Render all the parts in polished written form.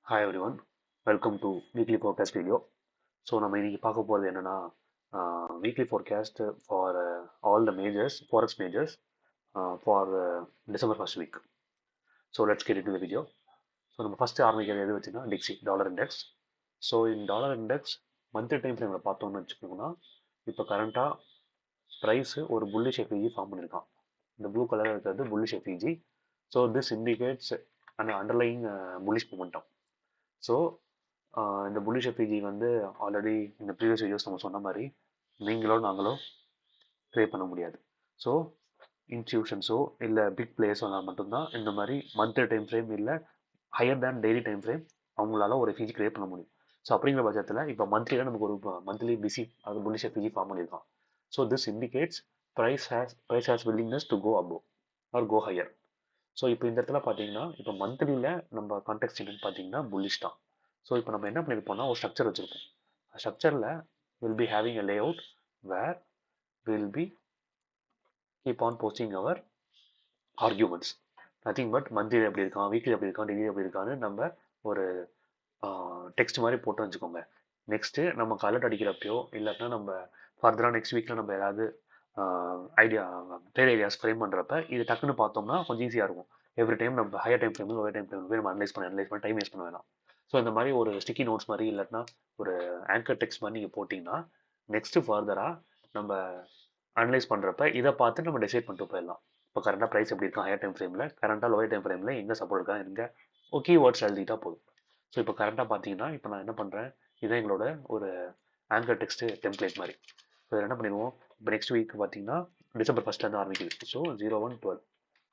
Hi everyone, welcome to weekly forecast video. So நம்ம இன்னைக்கு பார்க்க போகிறது என்னன்னா weekly forecast for all the majors forex majors for December first week. So let's get in to the video. So நம்ம first ஆரம்பிக்கிறது எது வச்சுன்னா Dixie dollar index. So in dollar index monthly time ஃப்ரேமில் பார்த்தோம்னு வச்சுக்கோங்கன்னா இப்போ கரண்ட்டாக ப்ரைஸு ஒரு bullish FVG form பண்ணியிருக்கான். இந்த ப்ளூ கலர் இருக்கிறது bullish FEG. So this indicates அந்த அண்டர்லைங் புல்லிஷ் மூமெண்டம். ஸோ இந்த புல்லிஷ் எஃப்இஜி வந்து ஆல்ரெடி இந்த ப்ரீவியஸ் வீடியோஸ் நம்ம சொன்ன மாதிரி நீங்களோ நாங்களோ ட்ரேட் பண்ண முடியாது. ஸோ இன்ஸ்டியூஷன்ஸோ இல்லை பிக் பிளேயர்ஸோ மட்டும்தான் இந்த மாதிரி மந்த்லி டைம் ஃப்ரேம் இல்லை higher than daily time frame அவங்களால ஒரு எஃப்இஜி கிரியேட் பண்ண முடியும். ஸோ அப்படிங்கிற பட்சத்தில் இப்போ மந்த்லியில் நமக்கு ஒரு மந்த்லி பிசி அது புல்லிஷ் எஃப்இஜி ஃபார்ம் பண்ணியிருக்கான். So this indicates price has willingness to go above or go higher. So இப்போ இந்த இடத்துல பார்த்தீங்கன்னா இப்போ மந்த்லியில் நம்ம கான்டெக்ட் என்னன்னு பார்த்தீங்கன்னா புல்லிஷ் தான். ஸோ இப்போ நம்ம என்ன பண்ணியிருப்போம்னா ஒரு ஸ்ட்ரக்சர் வச்சுருப்போம். ஸ்ட்ரக்சரில் we'll be having a layout where we'll be keep on posting our arguments. Nothing but monthly எப்படி இருக்கான், வீக்லி எப்படி இருக்கான், டெய்லி எப்படி இருக்கான்னு நம்ம ஒரு டெக்ஸ்ட் மாதிரி போட்டு வச்சுக்கோங்க. நெக்ஸ்ட்டு நம்ம கலட் அடிக்கிறப்பையோ இல்லாட்டினா நம்ம ஃபர்தராக நெக்ஸ்ட் வீக்கில் நம்ம ஏதாவது ட்ரேட் ஐடியாஸ் ஃப்ரேம் பண்ணுறப்ப இது டக்குன்னு பார்த்தோம்னா கொஞ்சம் ஈஸியாக இருக்கும். எவ்ரி டைம் நம்ம higher time frame lower time frame போய் நம்ம அனலைஸ் பண்ணி டைம் வேஸ்ட் பண்ண வேணாம். ஸோ இந்த மாதிரி ஒரு ஸ்டிக்கி நோட்ஸ் மாதிரி இல்லாட்டினா ஒரு ஆங்கர் டெக்ஸ்ட் மாதிரி நீங்கள் போட்டிங்கன்னா நெக்ஸ்ட்டு ஃபர்தராக நம்ம அனலைஸ் பண்ணுறப்ப இதை பார்த்து நம்ம டிசைட் பண்ணிட்டு போயிடலாம். இப்போ கரண்டாக ப்ரைஸ் எப்படி இருக்கும் ஹையர் டைம் ஃப்ரேமில், கரண்டாக லோயர் டைம் ஃப்ரேமில் எங்கே சப்போர்ட் இருக்கா, எங்கே ஓகே வேர்ட்ஸ் எழுதிட்டா போதும். ஸோ இப்போ கரண்டாக பார்த்தீங்கன்னா இப்போ நான் என்ன பண்ணுறேன், இதான் எங்களோட ஒரு ஆங்கர் டெக்ஸ்ட் டெம்ப்ளேட் மாதிரி. ஸோ இதில் என்ன பண்ணிடுவோம், இப்போ நெக்ஸ்ட் வீக் பார்த்தீங்கன்னா டிசம்பர் ஃபஸ்ட்லேருந்து ஆரம்பிக்குது. ஸோ 01/12.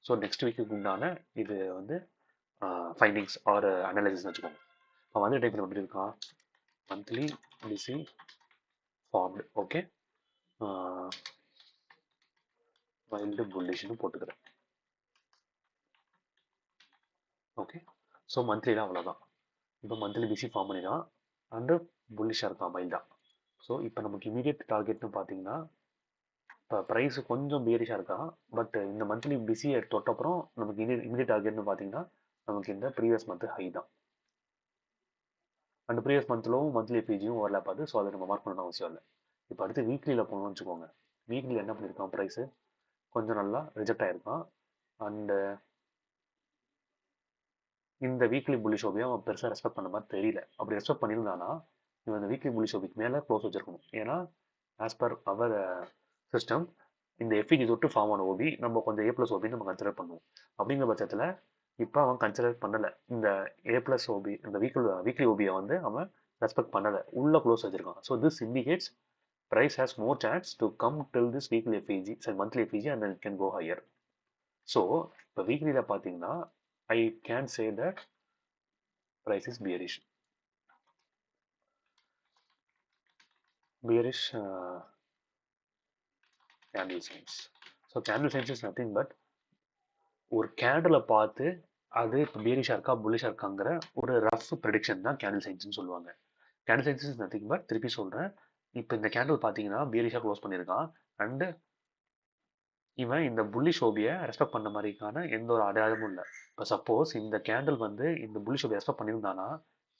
ஸோ நெக்ஸ்ட் வீக்குக்கு உண்டான இது வந்து ஃபைண்டிங்ஸ் ஆர் அனாலிசிஸ் வச்சுக்கோங்க. இப்போ வந்து டைப் எப்படி இருக்கான், monthly PC formed, okay, wild புல்லிஷ்னு போட்டுக்கிறேன். ஓகே, ஸோ மந்த்லிலாம் அவ்வளோதான். இப்போ மந்த்லி பிசி ஃபார்ம் பண்ணிதான் அண்டு புல்லிஷாக இருக்கான் மைல்டாக. ஸோ இப்போ நமக்கு இமீடியட் டார்கெட்னு பார்த்தீங்கன்னா இப்போ ப்ரைஸ் கொஞ்சம் பியரிஷாக இருக்கான். பட் இந்த மந்த்லி பிஸியை தொட்டப்புறம் நமக்கு இமீடியட் டார்கெட்னு பார்த்தீங்கன்னா நமக்கு இந்த ப்ரீவியஸ் மந்த் ஹை தான். அண்ட் ப்ரீவியஸ் மந்த்லும் மந்த்லி எஃப்இஜியும் ஓவர்லேப் ஆகுது. ஸோ அதை நம்ம மார்க் பண்ணணும் அவசியம் இல்லை. இப்போ அடுத்து வீக்லியில் போகணும்னு வச்சுக்கோங்க. வீக்லியில் என்ன பண்ணியிருக்கான், ப்ரைஸு கொஞ்சம் நல்லா ரிஜெக்ட் ஆகிருக்கான். அண்டு இந்த வீக்லி புள்ளி ஷோபியை அவன் பெருசாக ரெஸ்பெக்ட் பண்ண மாதிரி தெரியல. அப்படி ரெஸ்பெக்ட் பண்ணியிருந்தானா இவன் இந்த வீக்லி புள்ளி ஷோபிக்கு மேலே க்ளோஸ் வச்சிருக்கணும். ஏன்னா ஆஸ் பர் அவர் சிஸ்டம் இந்த எஃப்இஜி தொட்டு ஃபார்ம் ஆன ஓபி நம்ம கொஞ்சம் ஏ ப்ளஸ் ஓபி நம்ம கன்சிடர் பண்ணுவோம். அப்படிங்கிற பட்சத்தில் இப்போ அவன் கன்சிடர் பண்ணலை. இந்த ஏ ப்ளஸ் ஓபி இந்த வீக்லி ஓபியை வந்து அவன் ரெஸ்பெக்ட் பண்ணலை, உள்ள க்ளோஸ் வச்சிருக்கான். So this indicates price has more chance to come till this weekly FEG, sorry, monthly FEG, and then it can go higher. So, இப்போ வீக்லியில் பார்த்தீங்கன்னா I can say that price is bearish. Bearish candle signs. So, candle signs is nothing but ஒரு candle பார்த்து அது இப்போ பியரிஷாக இருக்கா புல்லிஷாக இருக்காங்கிற ஒரு rough prediction தான் candle சயின்ஸ்னு சொல்லுவாங்க. Candle science is nothing but திருப்பி சொல்கிறேன், இப்போ இந்த கேண்டில் பார்த்தீங்கன்னா பியரிஷாக க்ளோஸ் பண்ணியிருக்கான். அண்டு இவன் இந்த புல்லிஷ் ஓபியை ரெஸ்பெக்ட் பண்ண மாதிரிக்கான எந்த ஒரு அடையாளமும் இல்லை. இப்போ சப்போஸ் இந்த கேண்டில் வந்து இந்த புல்லிஷ் ஓபியை ரெஸ்பெக்ட் பண்ணியிருந்தானா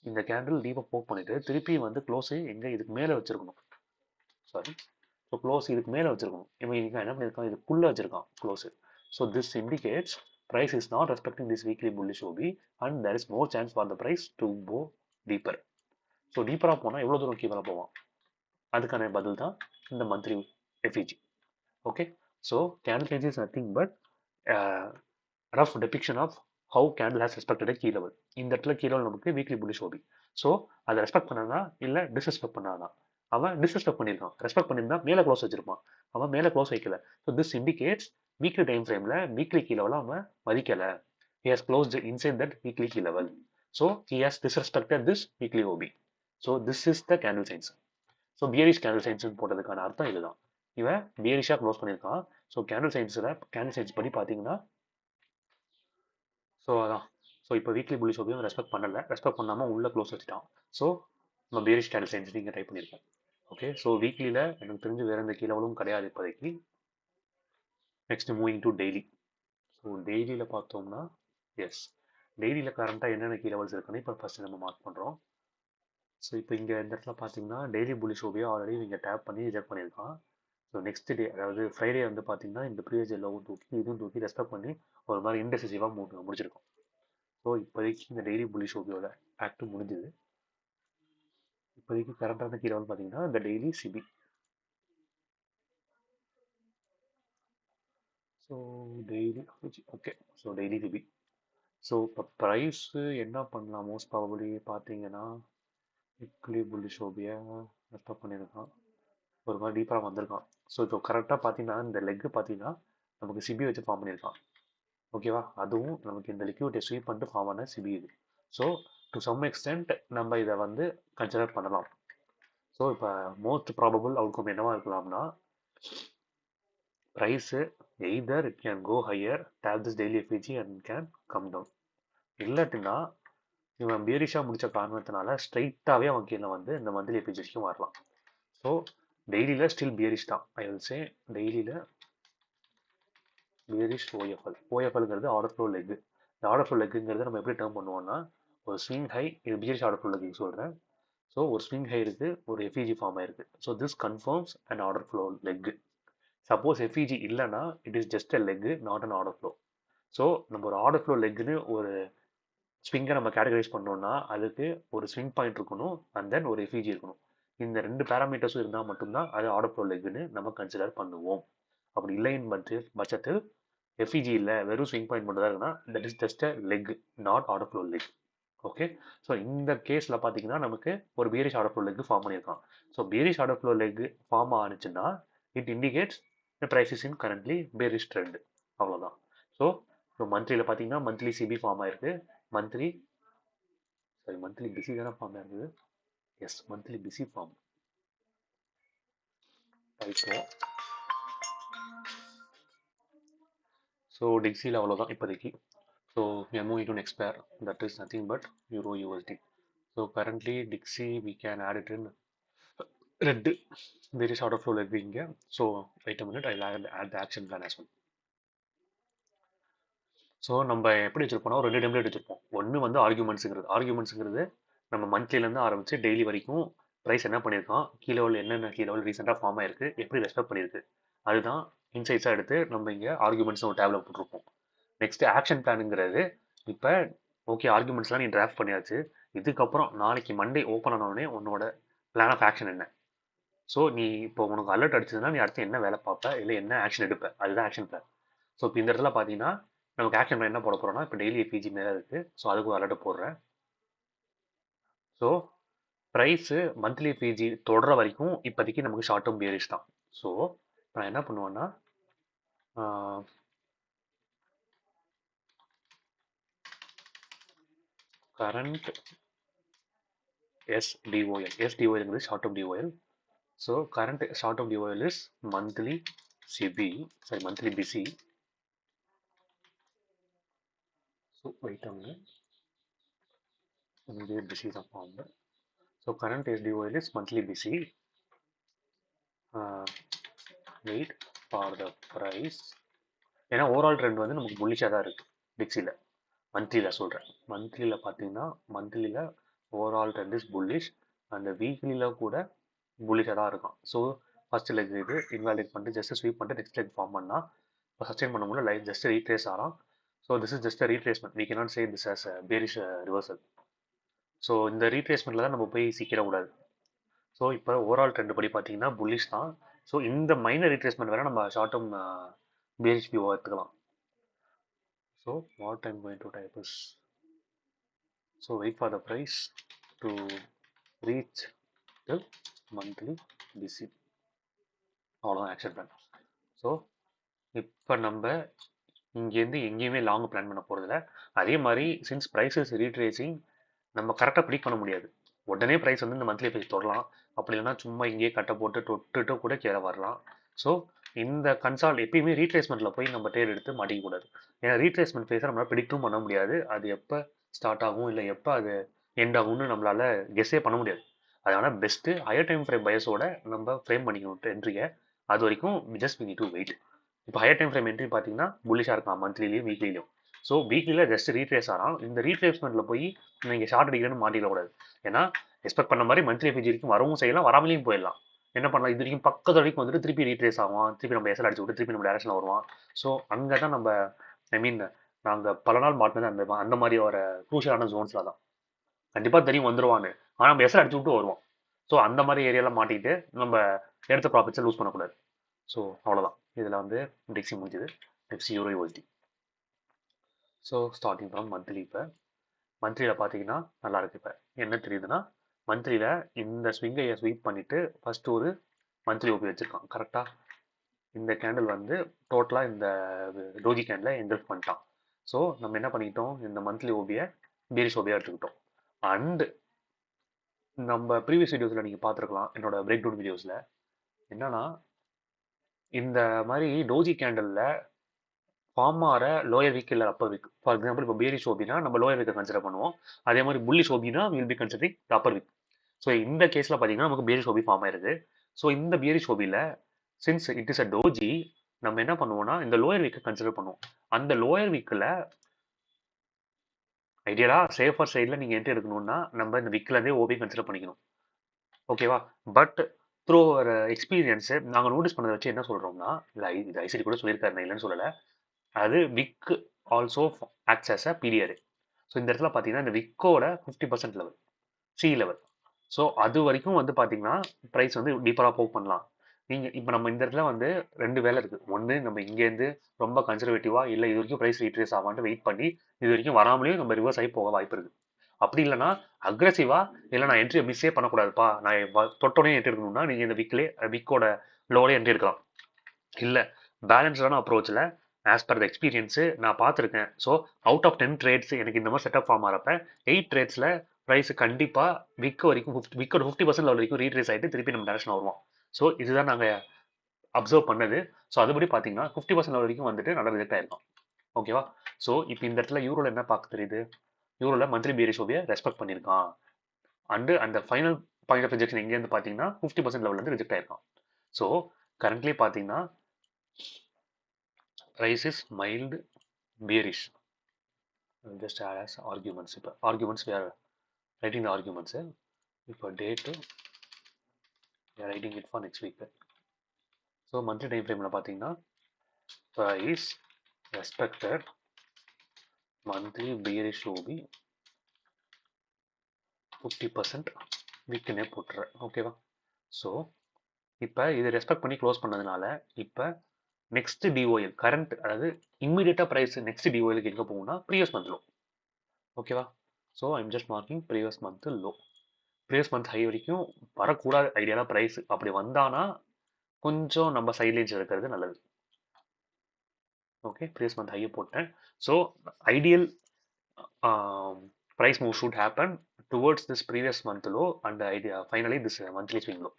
இந்த கேண்டில் டீப்பாக போக் பண்ணிட்டு திருப்பி வந்து க்ளோஸு எங்கே இதுக்கு மேலே வச்சிருக்கணும். சாரி, ஸோ க்ளோஸ் இதுக்கு மேலே வச்சிருக்கணும். இவன் இதுக்கு என்ன பண்ணியிருக்கான், இதுக்குள்ளே வச்சிருக்கான் close. So this indicates price is not respecting this weekly bullish OB and there is more chance for the price to go deeper. So டீப்பராக போனால் எவ்வளோ தூரம் கீழே போவான், அதுக்கான பதில் தான் இந்த monthly FVG. Okay, so candle signs is nothing but rough depiction of how candle has respected key level. இந்த இடத்துல கீ லெவல் நமக்கு வீக்லி புல்லிஷ் ஓபி. ஸோ அதை ரெஸ்பெக்ட் பண்ணானா இல்லை டிஸ்ரெஸ்பெக்ட் பண்ணானா, அவன் டிஸ்ரெஸ்பெக்ட் பண்ணியிருக்கான். ரெஸ்பெக்ட் பண்ணியிருந்தா மேலே க்ளோஸ் வச்சிருப்பான், அவன் மேலே க்ளோஸ் வைக்கல. So this indicates weekly time ஃப்ரேமில் வீக்லி கீ லெவலில் அவன் மதிக்கலை. he has closed inside that weekly key level. So he has disrespected this weekly OB. So this is the candle signs. So bearish candle signs போட்டதுக்கான அர்த்தம் இதுதான். இவன் பியரிஷாக close பண்ணியிருக்கான். So candle signs படி பார்த்தீங்கன்னா ஸோ அதான். ஸோ இப்போ வீக்லி புல்லிஷ் ஓபியும் ரெஸ்பெக்ட் பண்ணலை, ரெஸ்பெக்ட் பண்ணாமல் உள்ள க்ளோஸ் வச்சுட்டான். ஸோ நம்ம பியரிஷ் கேண்டில் சைன்ஸ் நீங்கள் டைப் பண்ணியிருக்கேன். ஓகே, ஸோ வீக்லியில் எனக்கு தெரிஞ்சு வேறு எந்த கீழவளும் கிடையாது இப்போதைக்கு. Next moving to daily. So டெய்லியில் பார்த்தோம்னா எஸ் டெய்லியில் கரண்ட்டாக என்னென்ன கீ லெவல்ஸ் இருக்குன்னு இப்போ ஃபஸ்ட்டு நம்ம மார்க் பண்ணுறோம். ஸோ இப்போ இங்கே இந்த இடத்துல பார்த்தீங்கன்னா டெய்லி புல்லிஷ் ஓபியா ஆல்ரெடி இங்கே டேப் பண்ணி ரிஜெக்ட் பண்ணியிருக்கான். ஸோ நெக்ஸ்ட் டே அதாவது ஃப்ரைடே வந்து பார்த்தீங்கன்னா இந்த ப்ரீவியஸ் லோவும் தூக்கி இதுவும் தூக்கி ரெஸ்பெக்ட் பண்ணி ஒரு மாதிரி இன்டெசிசிவாக முடிச்சிருக்கோம். ஸோ இப்போதைக்கு இந்த டெய்லி புல்லிஷ் ஓபியோட ஆக்ட் முடிஞ்சுது. இப்போதைக்கு கரண்ட்டான கீ லெவல் பார்த்தீங்கன்னா இந்த daily CB. So daily okay. So daily CB. So இப்போ ப்ரைஸு என்ன பண்ணலாம் மோஸ்ட் ப்ராபபிளி பார்த்தீங்கன்னா வீக்லி புல்லிஷ் ஓபியா ரெஸ்பெக்ட் பண்ணியிருக்கான், ஒரு மாதிரி டீப்பாக வந்திருக்கான். ஸோ இப்போ கரெக்டாக பார்த்தீங்கன்னா இந்த லெக்கு பார்த்தீங்கன்னா நமக்கு சிபி வச்சு ஃபார்ம் பண்ணியிருக்கான். ஓகேவா, அதுவும் நமக்கு இந்த லிக்விட்டை ஸ்வீப் பண்ணிட்டு ஃபார்ம் ஆன சிபி இது. ஸோ டு சம் எக்ஸ்டென்ட் நம்ம இதை வந்து கன்சிடர் பண்ணலாம். ஸோ இப்போ மோஸ்ட் ப்ராபபிள் அவுட்கம் என்னவா இருக்கலாம்னா price either it can go higher tap this daily FVG and can come down, இல்லாட்டினா இவன் பியரிஷாக முடித்த காரணத்தினால ஸ்ட்ரைட்டாகவே அவன் கீழே வந்து இந்த மந்த்லி எஃபிஜிக்கும் வரலாம். ஸோ டெய்லியில் ஸ்டில் பியரிஷ் தான். ஐ வில் சே டெய்லியில் பியரிஷ் ஓஎஃப்எல். ஓஎஃப்எல்ங்கிறது ஆர்டர் ஃப்ளோ லெக். இந்த ஆர்டர் ஃப்ளோ லெக்குங்கிறது நம்ம எப்படி டேர்ம் பண்ணுவோம்னா ஒரு ஸ்விங் ஹை, இது பியரிஷ் ஆர்டர் ஃப்ளோ லெக்கு சொல்கிறேன். ஸோ ஒரு ஸ்விங் ஹை இருக்குது, ஒரு எஃபிஜி ஃபார்ம் ஆயிருக்கு. So this confirms and order flow leg. Suppose FVG இல்லைன்னா it is just a leg, not an order flow. So நம்ம ஒரு ஆர்டர் ஃப்ளோ லெக்குன்னு ஒரு ஸ்விங்கை நம்ம கேட்டகரைஸ் பண்ணோம்னா அதுக்கு ஒரு ஸ்விங் பாயிண்ட் இருக்கணும் அண்ட் தென் ஒரு எஃபிஜி இருக்கணும். இந்த ரெண்டு பேராமீட்டர்ஸும் இருந்தால் மட்டும்தான் அது ஆர்டர் ஃப்ளோ லெக்குன்னு நம்ம கன்சிடர் பண்ணுவோம். அப்படி இல்லைன்னு பட்சத்தில் எஃபிஜி இல்லை, வெறும் ஸ்விங் பாயிண்ட் மட்டும் தான் இருக்குன்னா that is just a leg, not order flow leg. Okay. So இந்த கேஸில் பார்த்தீங்கன்னா நமக்கு ஒரு bearish order flow leg form பண்ணியிருக்கான். So bearish order flow leg form ஆனிச்சுன்னா it indicates the price is in currently bearish trend. அவ்வளோதான். So இப்போ மந்த்லியில் பார்த்தீங்கன்னா மந்த்லி சிபி ஃபார்ம் ஆயிருக்கு. மந்த்லி பிசி தானே ஃபார்ம் ஆயிருக்குது. Yes, monthly PC form. இப்போ ஸோ டிக்ஸியில் அவ்வளோதான் இப்போதைக்கு. So we are moving to next pair, that is nothing but Euro USD. So currently Dixie we can add it in red, there is out of flow leg இங்கே. So wait a minute, I'll add the action plan as well. So நம்ம எப்படி வச்சுருப்போம்னா ஒரு 2 template வச்சுருப்போம். ஒன்று வந்து ஆர்கியூமெண்ட்ஸுங்கிறது நம்ம மந்த்லிலேருந்து ஆரம்பித்து daily வரைக்கும் ப்ரைஸ் என்ன பண்ணியிருக்கான், கீ லெவல் என்னென்ன கீ லெவல் ரீசெண்டாக ஃபார்ம் ஆயிருக்கு, எப்படி ரெஸ்பெக்ட் பண்ணியிருக்கு, அதுதான் இன்சைட்ஸாக எடுத்து நம்ம இங்கே ஆர்கியூமெண்ட்ஸ் ஒரு டேப்ல போட்டிருப்போம். நெக்ஸ்ட் ஆக்ஷன் பிளானுங்கிறது இப்போ ஓகே ஆர்குமெண்ட்ஸ்லாம் நீ டிராஃப்ட் பண்ணியாச்சு, இதுக்கப்புறம் நாளைக்கு மண்டே ஓப்பன் ஆனோடனே உன்னோட பிளான் ஆஃப் ஆக்ஷன் என்ன. ஸோ நீ இப்போ உனக்கு அலர்ட் அடிச்சதுன்னா நீ அடுத்து என்ன வேலை பார்ப்ப, இல்லை என்ன ஆக்ஷன் எடுப்ப, அதுதான் ஆக்ஷன் பிளான். ஸோ இப்போ இந்த இடத்துல பார்த்தீங்கன்னா நமக்கு ஆக்ஷன் பிளான் என்ன போட போகிறோம்னா இப்போ டெய்லி பிஜி மேலே இருக்குது. ஸோ அதுக்கு ஒரு அலர்ட் போடுறேன். ஸோ ப்ரைஸு மந்த்லி பிஜி தொடர வரைக்கும் இப்போதைக்கு நமக்கு ஷார்ட் டேர்ம் பியரிஷ் தான். ஸோ நான் என்ன பண்ணுவேன்னா current SDOL. SDOL is short term DOL. So current short term DOL is monthly CB, sorry, monthly BC. So wait a minute. BC is formed. So current SDOL is monthly BC. Wait for the price. ஏன்னா overall trend வந்து நமக்கு புல்லிஷாக தான் இருக்குது டிக்ஸியில். மந்த்லியில் சொல்கிறேன். மந்த்லியில் பார்த்தீங்கன்னா மந்த்லியில் overall trend is bullish and வீக்லியில் கூட புல்லிஷாக தான் இருக்கும். ஸோ ஃபர்ஸ்ட் லெக் இது இன்வாலிடேட் பண்ணிட்டு ஜஸ்ட் ஸ்வீப் பண்ணிட்டு நெக்ஸ்ட் லெக் ஃபார்ம் பண்ணால் இப்போ சஸ்டெயின் பண்ண முடியல, லைக் ஜஸ்ட் ரீட்ரேஸ் ஆகலாம். So this is just retracement, we cannot say this as bearish reversal. So இந்த ரீட்ரேஸ்மெண்ட்டில் தான் நம்ம போய் சீக்கிரக்கூடாது. ஸோ இப்போ ஓவரால் ட்ரெண்ட் படி பார்த்தீங்கன்னா புல்லிஷ் தான். ஸோ இந்த மைனர் ரீட்ரேஸ்மெண்ட் வேறு நம்ம ஷார்ட் டேர்ம் பேரிஷ் வியூவாக எடுத்துக்கலாம். So what I'm going to type is, so wait for the price to reach till monthly BC. அவ்வளோதான் ஆக்ஷன் பிளான். ஸோ இப்போ நம்ம இங்கேருந்து எங்கேயுமே லாங் பிளான் பண்ண போகிறதில்ல. அதே மாதிரி சின்ஸ் ப்ரைஸஸ் ரீட்ரேசிங் நம்ம கரெக்டாக ப்ரிடிக்ட் பண்ண முடியாது. உடனே ப்ரைஸ் வந்து இந்த மந்த்லி பேஜ் தொடலாம், அப்படி இல்லைன்னா சும்மா இங்கேயே கட்டை போட்டு தொட்டுட்டு கூட கீழே வரலாம். ஸோ இந்த கன்சால்ட் எப்பயுமே ரீட்ரேஸ்மெண்ட்டில் போய் நம்ம டேர் எடுத்து மாட்டிக்கக்கூடாது. ஏன்னா ரீட்ரேஸ்மெண்ட் ஃபேஸை நம்மளால் ப்ரிடிக்டும் பண்ண முடியாது. அது எப்போ ஸ்டார்ட் ஆகும் இல்லை எப்போ அது எண்ட் ஆகும்னு நம்மளால் கெஸ்ஸே பண்ண முடியாது. அதனால் பெஸ்ட்டு ஹையர் டைம் ஃப்ரேம் பயஸோட நம்ம ஃப்ரேம் பண்ணிக்கணும் என்ட்ரியை. அது வரைக்கும் just we need to wait. இப்போ ஹையர் டைம் ஃப்ரேம் என்ட்ரி பார்த்தீங்கன்னா புல்லிஷாக இருக்கலாம் மந்த்லிலையும் வீக்லிலையும். ஸோ வீக்லியில் ஜஸ்ட் ரீட்ரேஸ் ஆகிறான். இந்த ரீட்ரேஸ்மெண்ட்டில் போய் நீங்கள் ஷார்ட் அடிக்கிறேன்னு மாட்டிடக்கூடாது. ஏன்னா எக்ஸ்பெக்ட் பண்ண மாதிரி மந்த்லி எஃபிஜி வரைக்கும் வரவும் செய்யலாம், வராமலையும் போயிடலாம். என்ன பண்ணலாம், இது வரைக்கும் பக்கத்து வரைக்கும் வந்துட்டு திருப்பி ரீட்ரேஸ் ஆகும், திருப்பி நம்ம எஸ்எல் அடிச்சு விட்டு திருப்பி நம்ம டேரக்ஷனில் வருவான். ஸோ அங்கே தான் நம்ம ஐ மீன் நாங்கள் பல நாள் மாட்டினது அந்த மாதிரி ஒரு க்ரூஷியலான ஜோன்ஸில் தான். கண்டிப்பாக தெரியும் வந்துருவான்னு, ஆனால் நம்ம எஸ்எல் அடிச்சு விட்டு வருவோம். ஸோ அந்த மாதிரி ஏரியாவில் மாட்டிட்டு நம்ம எடுத்த ப்ராஃபிட்ஸை லூஸ் பண்ணக்கூடாது. ஸோ அவ்வளோதான், இதில் வந்து டிக்ஸி முடிஞ்சுது. Next euro USD. So starting from monthly. இப்போ மந்த்லியில் பார்த்தீங்கன்னா நல்லா இருக்கு. இப்போ என்ன தெரியுதுன்னா, மந்த்லியில் இந்த ஸ்விங்கை ஸ்வீப் பண்ணிவிட்டு ஃபஸ்ட்டு ஒரு மந்த்லி ஓபி வச்சுருக்கான் கரெக்டாக. இந்த கேண்டில் வந்து டோட்டலாக இந்த டோஜி கேண்டில் என்கல்ஃப் பண்ணிட்டான். ஸோ நம்ம என்ன பண்ணிக்கிட்டோம், இந்த மந்த்லி ஓபியை பேரிஷ் ஓபியாக எடுத்துக்கிட்டோம். அண்டு நம்ம ப்ரீவியஸ் வீடியோஸில் நீங்கள் பார்த்துருக்கலாம், என்னோட பிரேக் டவுன் வீடியோஸில் என்னன்னா, இந்த மாதிரி டோஜி கேண்டலில் ஃபார்ம் ஆகிற லோயர் வீக் இல்லை அப்பர் வீக். ஃபார் எக்ஸாம்பிள் இப்போ பேரிஷ் ஓபினா நம்ம லோயர் வீக்கை கன்சிடர் பண்ணுவோம். அதே மாதிரி புல்லிஷ் ஓபினா we'll be considering upper wick. So இந்த கேஸில் பார்த்தீங்கன்னா நமக்கு பேரிஷ் ஓபி ஃபார்ம் ஆயிருக்கு. ஸோ இந்த பேரிஷ் ஓபியில் since it is a doji, நம்ம என்ன பண்ணுவோம்னா இந்த லோயர் வீக்கை கன்சிடர் பண்ணுவோம். அந்த லோயர் வீக்கில் ஐடியலாக சேஃபர் சைடில் நீங்கள் என்ட்ரி எடுக்கணும்னா நம்ம இந்த வீக்லேருந்தே ஓபி கன்சிடர் பண்ணிக்கணும். ஓகேவா? பட் த்ரூ ஒரு எக்ஸ்பீரியன்ஸு நாங்கள் நோட்டீஸ் பண்ணதை வச்சு என்ன சொல்கிறோம்னா, இது ஐசிடி கூட சொல்லியிருக்காரு, நான் இல்லைன்னு சொல்லலை, அது wick also acts as a PDR. So இந்த இடத்துல பார்த்தீங்கன்னா இந்த விக்கோட 50% லெவல், சி லெவல். ஸோ அது வரைக்கும் வந்து பார்த்தீங்கன்னா ப்ரைஸ் வந்து டீப்பராக போக் பண்ணலாம். நீங்கள் இப்போ நம்ம இந்த இடத்துல வந்து ரெண்டு வேலை இருக்குது. ஒன்று நம்ம இங்கேருந்து ரொம்ப கன்சர்வேட்டிவாக இல்லை இது வரைக்கும் ப்ரைஸ் ரீட்ரேஸ் ஆகான்ட்டு வெயிட் பண்ணி இது வரைக்கும் வராமலேயும் நம்ம ரிவர்ஸ் ஆகி போக வாய்ப்பு இருக்குது. அப்படி இல்லைனா அக்ரெசிவாக இல்லை நான் என்ட்ரியை மிஸ்ஸே பண்ணக்கூடாதுப்பா, நான் தொட்டோடனே என்ட்ரி எடுக்கணும்னா நீங்கள் இந்த விக்கோட லோலே என்ட்ரி எடுக்கலாம். இல்லை பேலன்ஸ்டான அப்ரோச்சில் ஆஸ் பர் த எக்ஸ்பீரியன்ஸு நான் பார்த்துருக்கேன். ஸோ அவுட் ஆஃப் 10 ட்ரேட்ஸ் எனக்கு இந்த மாதிரி செட்டப் ஃபார்ம் ஆகிறப்ப 8 ட்ரேட்ஸில் ப்ரைஸ் கண்டிப்பாக வரைக்கும் விக்கோட 50% லெவல் வரைக்கும் ரீட்ரேஸ் ஆகிட்டு திருப்பி நம்ம டேரக்ஷன் வருவோம். ஸோ இதுதான் நாங்கள் அப்சர்வ் பண்ணது. ஸோ அதுபடி பார்த்தீங்கன்னா 50% லெவல் வரைக்கும் வந்துட்டு நல்லா ரிஜெக்ட் ஆயிருக்கும். ஓகேவா? ஸோ இப்போ இந்த இடத்துல யூரோவில் என்ன பார்க்க தெரியுது, யூரோவில் மந்த்லி பேரிஷ் ஓபியை ரெஸ்பெக்ட் பண்ணியிருக்கான். அண்டு அந்த ஃபைனல் பாயிண்ட் ஆஃப் ரிஜெக்ஷன் எங்கேருந்து பார்த்தீங்கன்னா 50% லெவல் வந்து ரிஜெக்ட் ஆயிருக்கான். ஸோ கரண்ட்லி பார்த்தீங்கன்னா price is mild bearish. Just add as arguments. இப்போ arguments we are writing the arguments. இப்போ date we are writing it for next week. So monthly time frame பார்த்தீங்கன்னா price respected monthly bearish OB 50% வீக்குன்னே போட்டுறேன். ஓகேவா? So இப்போ இது respect பண்ணி close பண்ணதுனால இப்போ நெக்ஸ்ட் டிஓஎல் கரண்ட், அதாவது இம்மிடியட்டாக ப்ரைஸ் நெக்ஸ்ட் டிஓஎலுக்கு எங்கே போகும்னா ப்ரீவியஸ் மந்த் லோ. ஓகேவா? So I'm just marking previous month low. Previous month high வரைக்கும் வரக்கூடாது ஐடியாலாம் ப்ரைஸ். அப்படி வந்தானா கொஞ்சம் நம்ம சைட்லைன்ஸ் எடுக்கிறது நல்லது. ஓகே, ப்ரீவியஸ் மந்த் ஹையை போட்டேன். So ideal price move should happen towards this previous month low and idea finally this monthly swing low.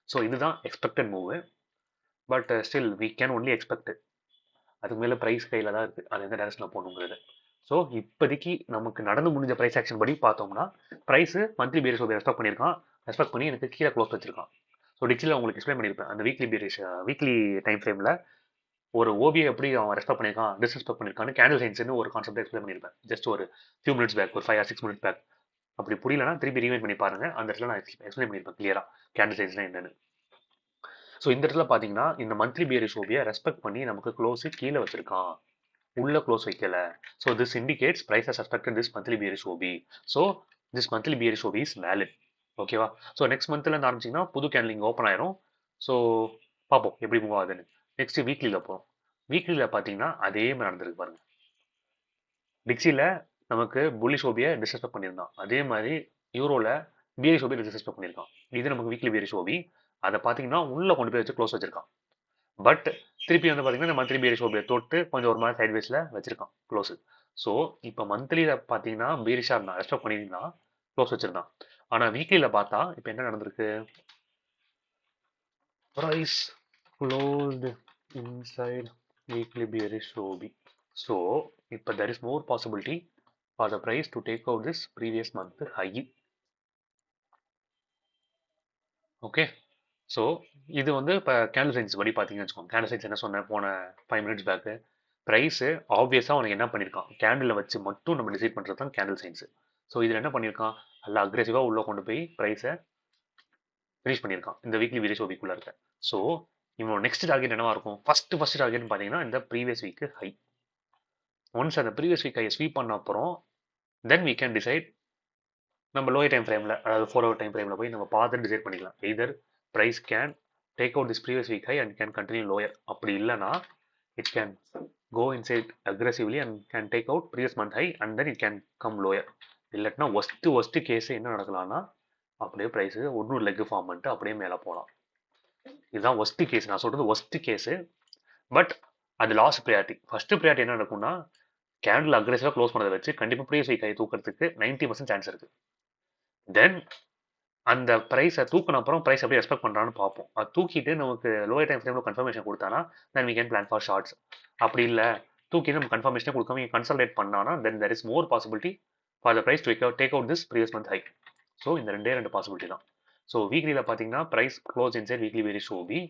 So இதுதான் expected move. But still we can only expect. அதுக்கு மேலே ப்ரைஸ் கையில் தான் இருக்குது, அது எந்த டேரக்ஷனில் போகணுங்கிறது. ஸோ இப்போதைக்கு நமக்கு நடந்து முடிஞ்ச ப்ரைஸ் ஆக்ஷன் படி பார்த்தோம்னா price monthly bearish OB respect பண்ணியிருக்கான். ரெஸ்பெக்ட் பண்ணி எனக்கு கீழே க்ளோஸ் வச்சிருக்கான். ஸோ டிக்ஸில் உங்களுக்கு எக்ஸ்பிளைன் பண்ணியிருப்பேன் அந்த வீக்லி டைம் ஃப்ரேமில் ஒரு ஓபியை எப்படி அவன் ரெஸ்பெக்ட் பண்ணியிருக்கான், டிஸ்ரெஸ்பெக்ட் பண்ணியிருக்கான்னு கேண்டில் சயின்ஸ்னு ஒரு கான்செப்ட் எக்ஸ்பிளைன் பண்ணியிருப்பேன் ஜஸ்ட் ஒரு ஃபியூ மினிட்ஸ் பேக், ஒரு 5 or 6 minutes பேக். அப்படி புரியலன்னா திருப்பி ரீவைண்ட் பண்ணி பாருங்க, அந்த இடத்துல நான் எக்ஸ்பிளைன் பண்ணியிருப்பேன் கிளியராக கேண்டில் சயின்ஸ்னா என்னன்னு. ஸோ இந்த இடத்துல பார்த்தீங்கன்னா இந்த மந்த்லி பேரிஷ் ஓபியை ரெஸ்பெக்ட் பண்ணி நமக்கு க்ளோஸு கீழே வச்சிருக்கான், உள்ள க்ளோஸ் வைக்கல. So this indicates price has respected this monthly bearish OB. So this monthly bearish OB is valid. ஓகேவா? ஸோ நெக்ஸ்ட் மந்த்லேருந்து ஆரம்பிச்சிங்கன்னா புது கேண்டில் ஓப்பன் ஆயிரும். ஸோ பார்ப்போம் எப்படி மூவ் ஆகுதுன்னு. நெக்ஸ்ட் வீக்லியில் போகிறோம். வீக்லியில் பார்த்தீங்கன்னா அதே மாதிரி நடந்திருக்கு பாருங்க. டிக்ஸியில் நமக்கு புல்லிஷ் ஓபியை டிஸ்ரெஸ்பெக்ட் பண்ணியிருந்தான், அதே மாதிரி யூரோவில் பேரிஷ் ஓபியை டிஸ்ரெஸ்பெக்ட் பண்ணியிருக்கான். இது நமக்கு வீக்லி பேரிஷ் ஓபி. அதை பார்த்தீங்கன்னா உள்ளே கொண்டு போய் வச்சு க்ளோஸ் வச்சிருக்கான். பட் திருப்பி வந்து பார்த்தீங்கன்னா இந்த மந்த்லி பேரிஷ் ஓபியை தொட்டு கொஞ்சம் ஒரு மாதிரி சைட்வேஸில் வச்சிருக்கான் க்ளோஸு. ஸோ இப்போ மந்த்லியில் பார்த்தீங்கன்னா பேரிஷாக இருந்தான், ரெஸ்பெக்ட் பண்ணியிருந்தான், க்ளோஸ் வச்சிருந்தான். ஆனால் வீக்லியில் பார்த்தா இப்போ என்ன நடந்திருக்கு, price closed inside weekly bearish OB. So இப்போ there is more possibility for the price to take out this previous month high. Okay, so இது வந்து இப்போ கேண்டில் சயின்ஸ் படி பார்த்தீங்கன்னு வச்சுக்கோங்க. கேண்டில் சயின்ஸ் என்ன சொன்னேன் போன 5 minutes பேக்கு, ப்ரைஸு ஆப்வியஸாக அவனுக்கு என்ன பண்ணியிருக்கான், கேண்டில் வச்சு மட்டும் நம்ம டிசைட் பண்ணுறது தான் கேண்டில் சயின்ஸு. ஸோ இதில் என்ன பண்ணியிருக்கான், நல்லா அக்ரெசிவாக உள்ளே கொண்டு போய் ப்ரைஸை ஃபினிஷ் பண்ணியிருக்கான் இந்த வீக்லி வீடியோஸ் வீக்குள்ளே இருக்க. ஸோ இவனோட நெக்ஸ்ட் டார்கெட் என்னவா இருக்கும், ஃபர்ஸ்ட் டார்கெட்னு பார்த்தீங்கன்னா இந்த ப்ரீவியஸ் வீக்கு ஹை. ஒன்ஸ் அந்த ப்ரீவியஸ் வீக் ஹையை ஸ்வீப் பண்ண அப்புறம் தென் we can decide நம்ம லோயர் டைம் ஃப்ரேமில், அதாவது 4 hour டைம் ஃப்ரேமில் போய் நம்ம பார்த்து டிசைட் பண்ணிக்கலாம். Either price can take out this previous week high and can continue lower. அப்படி இல்லைனா it can go inside aggressively and can take out previous month high and then it can come lower. இல்லாட்டினா worst case என்ன நடக்கலாம்னா அப்படியே price ஒன்றும் leg form பண்ணிட்டு அப்படியே மேலே போகலாம். இதுதான் ஒஸ்ட் கேஸ், நான் சொல்கிறது ஒஸ்ட் கேஸு. பட் அது லாஸ்ட் ப்ரியாரிட்டி. ஃபர்ஸ்ட் ப்ரியாரிட்டி என்ன நடக்கும்னா கேண்டில் அக்ரெசிவாக க்ளோஸ் பண்ணதை வச்சு கண்டிப்பாக ப்ரீவியஸ் வீக் ஹை தூக்கிறதுக்கு 90% சான்ஸ் இருக்குது. தென் அந்த ப்ரைஸை தூக்கின அப்புறம் ப்ரைஸ் எப்படி எக்ஸ்பெக்ட் பண்ணுறான்னு பார்ப்போம். அது தூக்கிட்டு நமக்கு லோயர் டைம் ஃப்ரேமில் கன்ஃபர்மேஷன் கொடுத்தானா then we can plan for shorts. அப்படி இல்லை தூக்கிட்டு நம்ம கன்ஃபர்மேஷனே கொடுக்காம கன்சல்டேட் பண்ணானா then there is more possibility for the price to take out this previous month high. So இந்த ரெண்டு பாசிபிலிட்டி தான். ஸோ வீக்லியில் பார்த்தீங்கன்னா price close inside weekly very choppy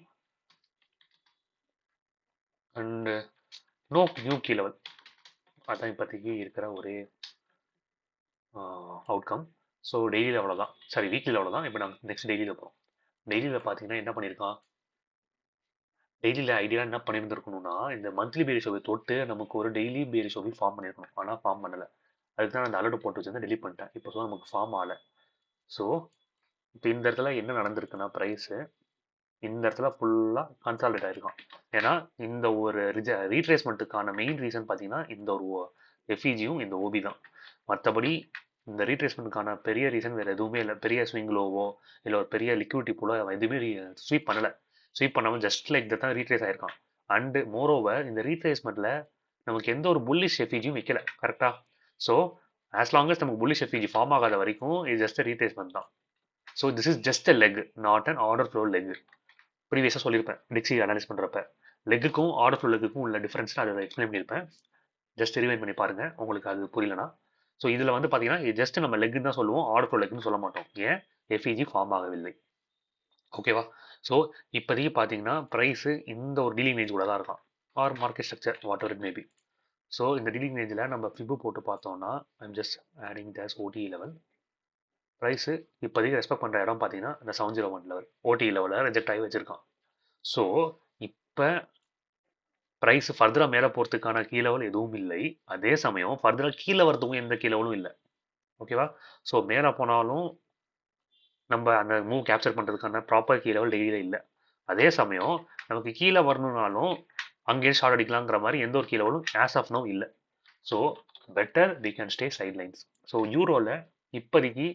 and no new key level. அதான் இப்போதைக்கு இருக்கிற ஒரே அவுட்கம். ஸோ டெய்லியில் அவ்வளோதான், சாரி வீக்லியில் அவ்வளோதான். இப்போ நாங்கள் நெக்ஸ்ட் டெய்லியில் போகிறோம். டெய்லியில் பார்த்தீங்கன்னா என்ன பண்ணியிருக்கான், டெய்லியில் ஐடியா என்ன பண்ணியிருந்துருக்கணும்னா இந்த மந்த்லி பேரி ஷோவை தொட்டு நமக்கு ஒரு டெய்லி பேரி ஷோவை ஃபார்ம் பண்ணியிருக்கணும். ஆனால் ஃபார்ம் பண்ணலை. அதுக்கு தான் அந்த அலர்ட் போட்டு வச்சிருந்தேன், டெலிட் பண்ணிட்டேன். இப்போ ஸோ நமக்கு ஃபார்ம் ஆகலை. ஸோ இப்போ இந்த இடத்துல என்ன நடந்திருக்குன்னா ப்ரைஸு இந்த இடத்துல ஃபுல்லாக கன்சால்டேட் ஆகிருக்கான். ஏன்னா இந்த ஒரு ரீட்ரேஸ்மெண்ட்டுக்கான மெயின் ரீசன் பார்த்தீங்கன்னா இந்த ஒரு எஃப்இஜியும் இந்த ஓபி தான். மற்றபடி இந்த ரீட்ரேஸ்மெண்ட்டுக்கான பெரிய ரீசன் வேறு எதுவுமே இல்லை. பெரிய ஸ்விங் லோவோ இல்லை ஒரு பெரிய லிக்விடிட்டி போல எதுவுமே ஸ்வீப் பண்ணலை. ஸ்வீப் பண்ணாமல் ஜஸ்ட் லைக் தான் ரீட்ரேஸ் ஆயிருக்கான். அண்டு மோரோவர் இந்த ரீட்ரேஸ்மெண்ட்டில் நமக்கு எந்த ஒரு புல்லிஷ் எஃப்இஜியும் வைக்கல கரெக்டாக. ஸோ ஆஸ் லாங்கஸ் நமக்கு புல்லிஷ் எஃப்இஜி ஃபார்ம் ஆகாத வரைக்கும் இது ஜஸ்ட் ரீட்ரேஸ்மெண்ட் தான். So this is just a leg, not an order flow leg. ப்ரீவியஸாக சொல்லியிருப்பேன் டிக்ஸி அனலைஸ் பண்ணுறப்ப லெக்குக்கும் ஆர்டர் ஃப்ளோ லெக்குக்கும் உள்ள டிஃப்ரென்ஸ் அதை எக்ஸ்பிளைன் பண்ணியிருப்பேன். ஜஸ்ட் ரிவைண்ட் பண்ணி பாருங்கள் உங்களுக்கு அது புரியலனா. ஸோ இதில் வந்து பார்த்தீங்கன்னா ஜஸ்ட் நம்ம லெக்குன்னு தான் சொல்லுவோம், ஆர்டர் ஃப்ளோ லெக்குன்னு சொல்ல மாட்டோம். ஏன், எஃப்இஜி ஃபார்ம் ஆகவில்லை. ஓகேவா. ஸோ இப்போதைக்கு பார்த்தீங்கன்னா ப்ரைஸு இந்த ஒரு டீலிங் ரேஞ்ச் கூட தான் இருக்கான், or market structure whatever it may be. So இந்த டீலிங் ரேஞ்சில் நம்ம ஃபிபு போட்டு பார்த்தோம்னா I'm just adding days OD level. Price இப்போதைக்கு ரெஸ்பெக்ட் பண்ணுற இடம் பார்த்தீங்கன்னா இந்த 701 லெவல் ஓடி லெவலில் ரிஜெக்ட் ஆகி வச்சுருக்கான். ஸோ இப்போ ப்ரைஸ் ஃபர்தராக மேலே போகிறதுக்கான கீ லெவல் எதுவும் இல்லை. அதே சமயம் ஃபர்தராக கீழே வரதுக்கும் எந்த கீ லெவலும் இல்லை. ஓகேவா. ஸோ மேலே போனாலும் நம்ம அந்த மூவ் கேப்சர் பண்ணுறதுக்கான ப்ராப்பர் கீ லெவல் டெய்லியில் இல்லை. அதே சமயம் நமக்கு கீழே வரணும்னாலும் அங்கேயே ஷார்ட் அடிக்கலாங்கிற மாதிரி எந்த ஒரு கீ லெவலும் ஆஸ் ஆஃப் நோ இல்லை. So better we can stay sidelines. So யூரோவில் இப்போதைக்கு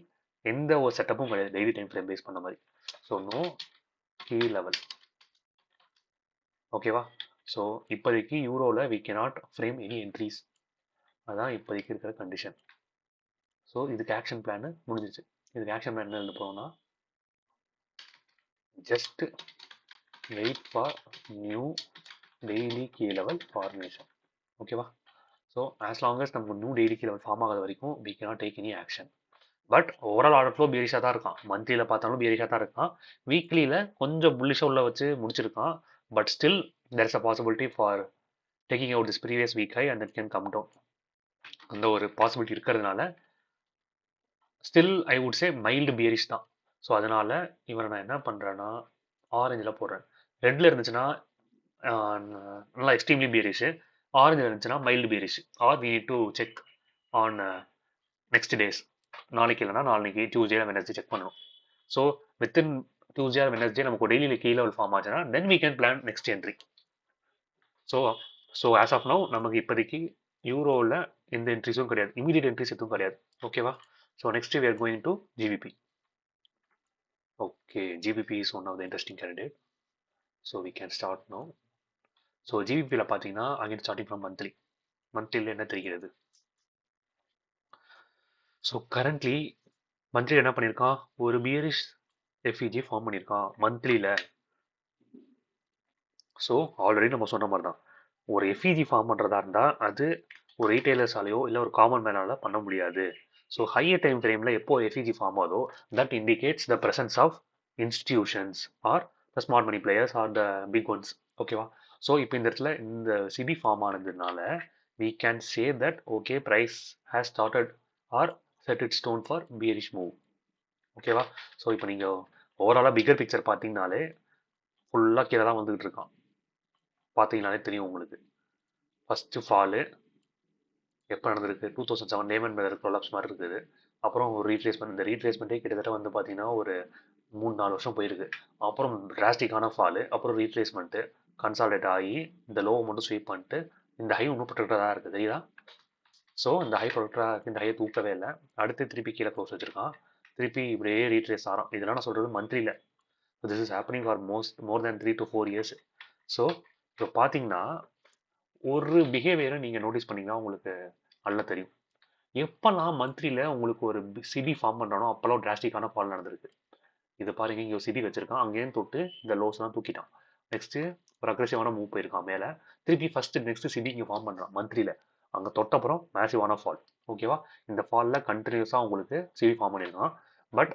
எந்த ஒரு செட்டப்பும் கிடையாது டெய்லி டைம் ஃப்ரேம் பேஸ் பண்ண மாதிரி. So no key level. ஓகேவா. ஸோ இப்போதைக்கு யூரோவில் we cannot frame any entries. அதான் இப்போதைக்கு இருக்கிற கண்டிஷன். ஸோ இதுக்கு ஆக்ஷன் பிளான் முடிஞ்சிச்சு. இதுக்கு ஆக்ஷன் பிளான் என்ன எழுத போகிறோம்னா just wait for new daily key level formation. ஓகேவா. ஸோ ஆஸ் லாங் அஸ் நமக்கு new daily key level form ஆகாத வரைக்கும் we cannot take any action. But overall order flow பியரிஷாக தான் இருக்கான். மந்த்லியில் பார்த்தாலும் பியரிஷாக தான் இருக்கான். வீக்லியில் கொஞ்சம் புல்லிஷாக உள்ள வச்சு முடிச்சிருக்கான். But still there is a possibility for taking out this previous week high and it can come down. அந்த ஒரு பாசிபிலிட்டி இருக்கிறதுனால still I would say mild bearish தான். ஸோ அதனால இவனை நான் என்ன பண்ணுறேன்னா ஆரஞ்சில் போடுறேன். ரெட்டில் இருந்துச்சுன்னா நல்லா எக்ஸ்ட்ரீம்லி பியரிஷ், ஆரஞ்சில் இருந்துச்சுன்னா mild bearish. Or we need to check on next days. நாளைக்கு இல்லைனா நாளைக்கு டியூஸ்டே வெனஸ்டே செக் பண்ணணும். So within Tuesday or Wednesday நமக்கு டெய்லியில் கீ லெவல் ஃபார்ம் ஆச்சுன்னா then we can plan next entry. So as of now நமக்கு இப்போதைக்கு யூரோவில் எந்த என்ட்ரிஸும் கிடையாது, இமீடியட் என்ட்ரிஸ் எதுவும் கிடையாது. ஓகேவா. So next we are going to GBP. Okay, GBP is one of the interesting candidate. So we can start now. So ஜிபிபியில் பார்த்தீங்கன்னா again starting from மந்த்லியில் என்ன தெரிகிறது. ஸோ கரண்ட்லி மந்த்லி என்ன பண்ணியிருக்கான், ஒரு பியரிஷ் எஃப்இஜி ஃபார்ம் பண்ணியிருக்கான் மந்த்லியில். ஸோ ஆல்ரெடி நம்ம சொன்ன மாதிரி தான் ஒரு எஃப்இஜி ஃபார்ம் பண்ணுறதா இருந்தால் அது ஒரு ரீட்டைலர்ஸாலேயோ இல்லை ஒரு காமன் மேனால பண்ண முடியாது. ஸோ ஹையர் டைம் ஃப்ரேமில் எப்போ எஃப்இஜி ஃபார்ம் ஆகுதோ that indicates the presence of institutions or the smart money players or the big ones. ஓகேவா. ஸோ இப்போ இந்த இடத்துல இந்த சிபி ஃபார்ம் ஆனதுனால we can say that okay price has started or set its tone for bearish move. ஓகேவா? So இப்போ நீங்கள் ஓவராலாக பிகர் பிக்சர் பார்த்தீங்கனாலே ஃபுல்லாக கீழே தான் வந்துகிட்டு இருக்கான். பார்த்தீங்கனாலே தெரியும் உங்களுக்கு. ஃபஸ்ட்டு ஃபாலு எப்போ நடந்திருக்கு 2007 நேமன் மேலே ப்ரொலாப்ஸ் மாதிரி இருக்குது. அப்புறம் ஒரு ரீட்ரேஸ்மெண்ட், இந்த ரீட்ரேஸ்மெண்ட்டே கிட்டத்தட்ட வந்து பார்த்தீங்கன்னா ஒரு 3-4 வருஷம் போயிருக்கு. அப்புறம் டிராஸ்டிக்கான ஃபாலு, அப்புறம் ரீட்ரேஸ்மெண்ட்டு கன்சால்டேட் ஆகி இந்த லோவை மட்டும் ஸ்வீப் பண்ணிட்டு இந்த ஹை இன்னும் ப்ரொடெக்டடாக இருக்குது தெரியுதா? ஸோ இந்த ஹை ப்ரொடெக்டராக இந்த ஹையை தூக்கவே இல்லை. அடுத்து திருப்பி கீழே க்ளோஸ் வச்சிருக்கான். திருப்பி இப்படியே ரீட்ரேஸ் ஆகிறான். இதெல்லாம் நான் சொல்கிறது மந்த்லியில். This is happening for more than 3 to 4 years. So இப்போ பார்த்தீங்கன்னா ஒரு பிஹேவியரை நீங்கள் நோட்டீஸ் பண்ணிங்கன்னா உங்களுக்கு நல்லா தெரியும். எப்போல்லாம் மந்த்லியில் உங்களுக்கு ஒரு சிபி ஃபார்ம் பண்ணுறானோ அப்போல்லாம் டிராஸ்டிக்கான ஃபால் நடந்திருக்கு. இது பாருங்க, இங்கே ஒரு சிபி வச்சிருக்கான், அங்கேயும் தொட்டு இந்த லோஸ்லாம் தூக்கிட்டான். நெக்ஸ்ட்டு ஒரு அக்ரெசிவான மூவ் போயிருக்கான் மேலே. திருப்பி ஃபஸ்ட்டு நெக்ஸ்ட் சிபி இங்கே ஃபார்ம் பண்ணுறான் மந்த்லியில். அங்கே தொட்டப்புறம் மேசிவான ஃபால். ஓகேவா? இந்த ஃபாலில் கண்டினியூஸாக உங்களுக்கு சிபி ஃபார்ம் பண்ணியிருக்கான். பட்